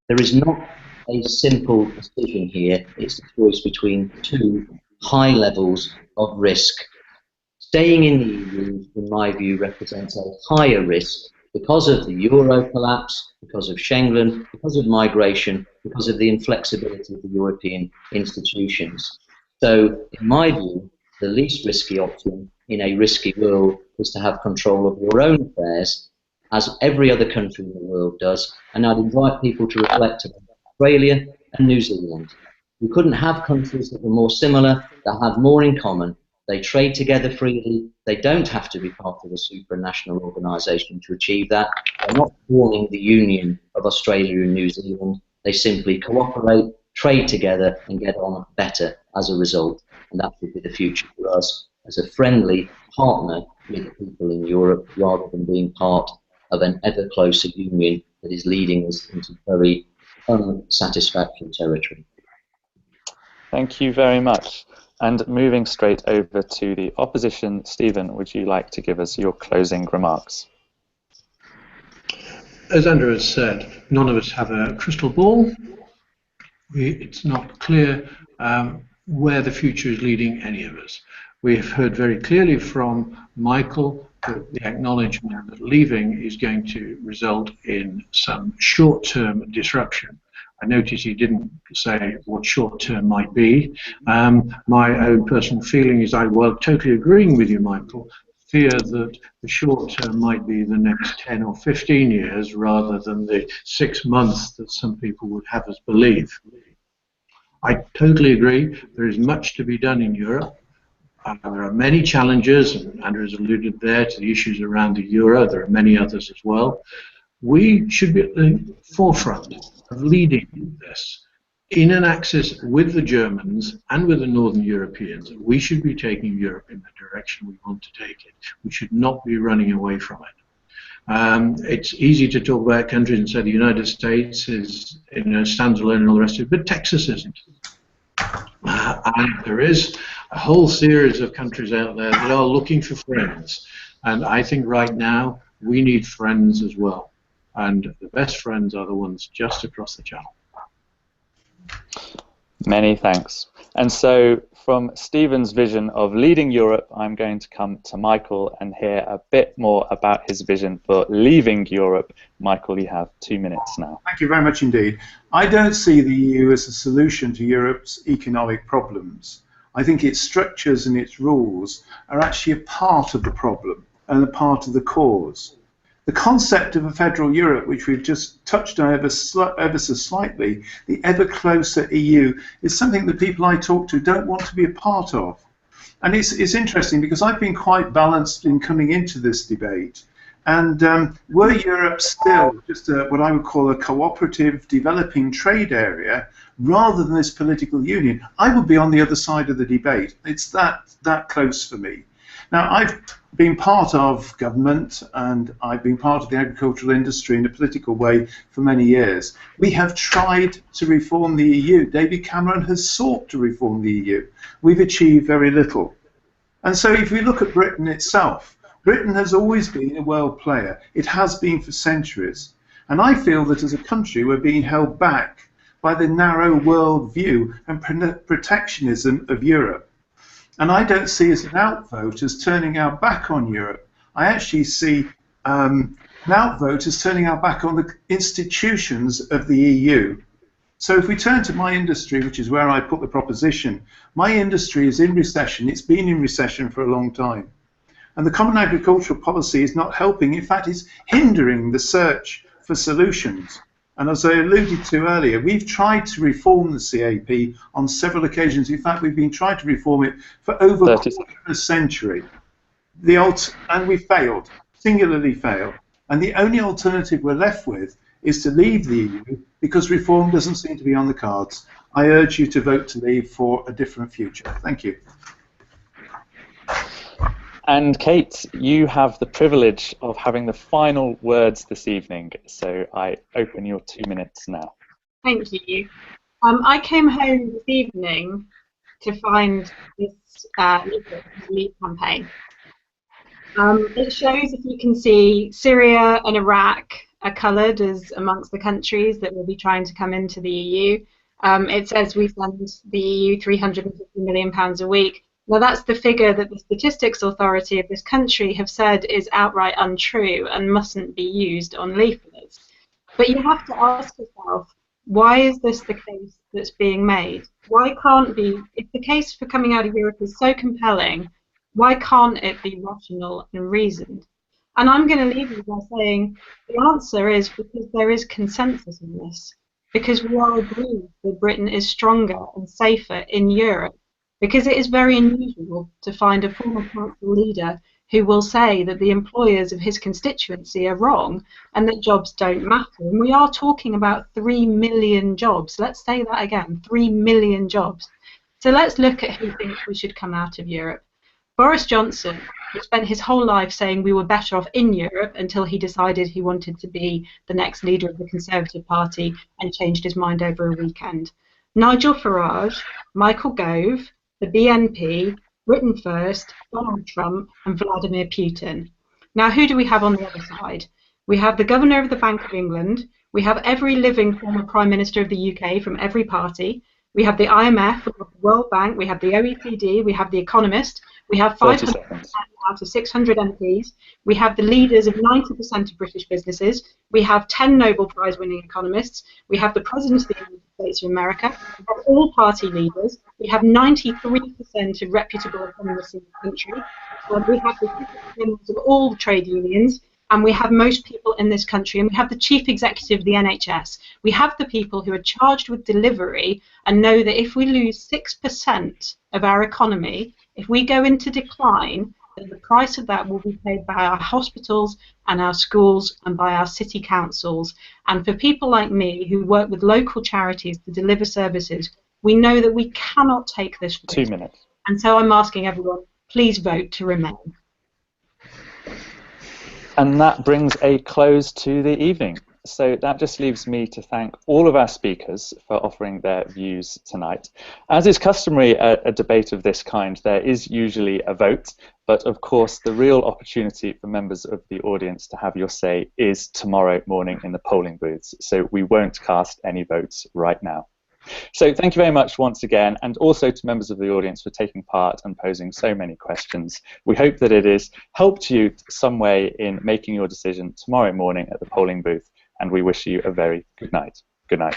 There is not a simple decision here. It's a choice between two high levels of risk. Staying in the EU, in my view, represents a higher risk because of the euro collapse, because of Schengen, because of migration, because of the inflexibility of the European institutions. So, in my view, the least risky option in a risky world is to have control of your own affairs, as every other country in the world does. And I'd invite people to reflect on Australia and New Zealand. We couldn't have countries that were more similar, that have more in common. They trade together freely. They don't have to be part of a supranational organisation to achieve that. They're not forming the Union of Australia and New Zealand. They simply cooperate, trade together, and get on better as a result. And that would be the future for us as a friendly partner with the people in Europe, rather than being part of an ever closer union that is leading us into very unsatisfactory territory. Thank you very much. And moving straight over to the opposition, Stephen, would you like to give us your closing remarks? As Andrew has said, none of us have a crystal ball. It's not clear where the future is leading any of us. We have heard very clearly from Michael that the acknowledgement that leaving is going to result in some short-term disruption. I noticed he didn't say what short-term might be. My own personal feeling is totally agreeing with you, Michael, fear that the short-term might be the next 10 or 15 years rather than the 6 months that some people would have us believe. I totally agree. There is much to be done in Europe. There are many challenges, and Andrew has alluded there to the issues around the euro. There are many others as well. We should be at the forefront of leading this. In an axis with the Germans and with the Northern Europeans, we should be taking Europe in the direction we want to take it. We should not be running away from it. It's easy to talk about countries and say the United States is, stands alone and all the rest of it, but Texas isn't. And there is a whole series of countries out there that are looking for friends. And I think right now we need friends as well. And the best friends are the ones just across the channel. Many thanks. And so from Stephen's vision of leading Europe, I'm going to come to Michael and hear a bit more about his vision for leaving Europe. Michael, you have 2 minutes now. Thank you very much indeed. I don't see the EU as a solution to Europe's economic problems. I think its structures and its rules are actually a part of the problem and a part of the cause. The concept of a federal Europe, which we've just touched on ever so slightly, the ever closer EU, is something that people I talk to don't want to be a part of. And it's interesting because I've been quite balanced in coming into this debate. And were Europe still just what I would call a cooperative developing trade area rather than this political union, I would be on the other side of the debate. It's that close for me. Now, I've been part of government and I've been part of the agricultural industry in a political way for many years. We have tried to reform the EU. David Cameron has sought to reform the EU. We've achieved very little. And so if we look at Britain itself, Britain has always been a world player. It has been for centuries. And I feel that as a country we're being held back by the narrow world view and protectionism of Europe. And I don't see as an outvote as turning our back on Europe. I actually see an outvote as turning our back on the institutions of the EU. So if we turn to my industry, which is where I put the proposition, my industry is in recession. It's been in recession for a long time. And the Common Agricultural Policy is not helping. In fact, it's hindering the search for solutions. And as I alluded to earlier, we've tried to reform the CAP on several occasions. In fact, we've been trying to reform it for over a century. And we failed, singularly failed. And the only alternative we're left with is to leave the EU because reform doesn't seem to be on the cards. I urge you to vote to leave for a different future. Thank you. And Kate, you have the privilege of having the final words this evening, so I open your 2 minutes now. Thank you. I came home this evening to find this leave campaign. It shows, if you can see, Syria and Iraq are coloured as amongst the countries that will be trying to come into the EU. It says we send the EU £350 million a week. Now that's the figure that the Statistics Authority of this country have said is outright untrue and mustn't be used on leaflets. But you have to ask yourself, why is this the case that's being made? Why can't be, if the case for coming out of Europe is so compelling, why can't it be rational and reasoned? And I'm going to leave you by saying the answer is because there is consensus in this, because we all agree that Britain is stronger and safer in Europe. Because it is very unusual to find a former council leader who will say that the employers of his constituency are wrong and that jobs don't matter. And we are talking about 3 million jobs. Let's say that again, 3 million jobs. So let's look at who thinks we should come out of Europe. Boris Johnson spent his whole life saying we were better off in Europe until he decided he wanted to be the next leader of the Conservative Party and changed his mind over a weekend. Nigel Farage, Michael Gove, the BNP, Britain First, Donald Trump and Vladimir Putin. Now who do we have on the other side? We have the Governor of the Bank of England, we have every living former Prime Minister of the UK from every party, we have the IMF, we have the World Bank, we have the OECD, we have the Economist, we have 500 out of 600 MPs, we have the leaders of 90% of British businesses, we have 10 Nobel Prize winning economists, we have the President of the United States of America, we have all party leaders, we have 93% of reputable economists in the country, we have the representatives of all the trade unions, and we have most people in this country, and we have the chief executive of the NHS. We have the people who are charged with delivery and know that if we lose 6% of our economy, if we go into decline, then the price of that will be paid by our hospitals and our schools and by our city councils. And for people like me who work with local charities to deliver services, we know that we cannot take this risk. 2 minutes. And so I'm asking everyone, please vote to remain. And that brings a close to the evening. So that just leaves me to thank all of our speakers for offering their views tonight. As is customary at a debate of this kind, there is usually a vote, but of course the real opportunity for members of the audience to have your say is tomorrow morning in the polling booths, so we won't cast any votes right now. So thank you very much once again, and also to members of the audience for taking part and posing so many questions. We hope that it has helped you some way in making your decision tomorrow morning at the polling booth, and we wish you a very good night. Good night.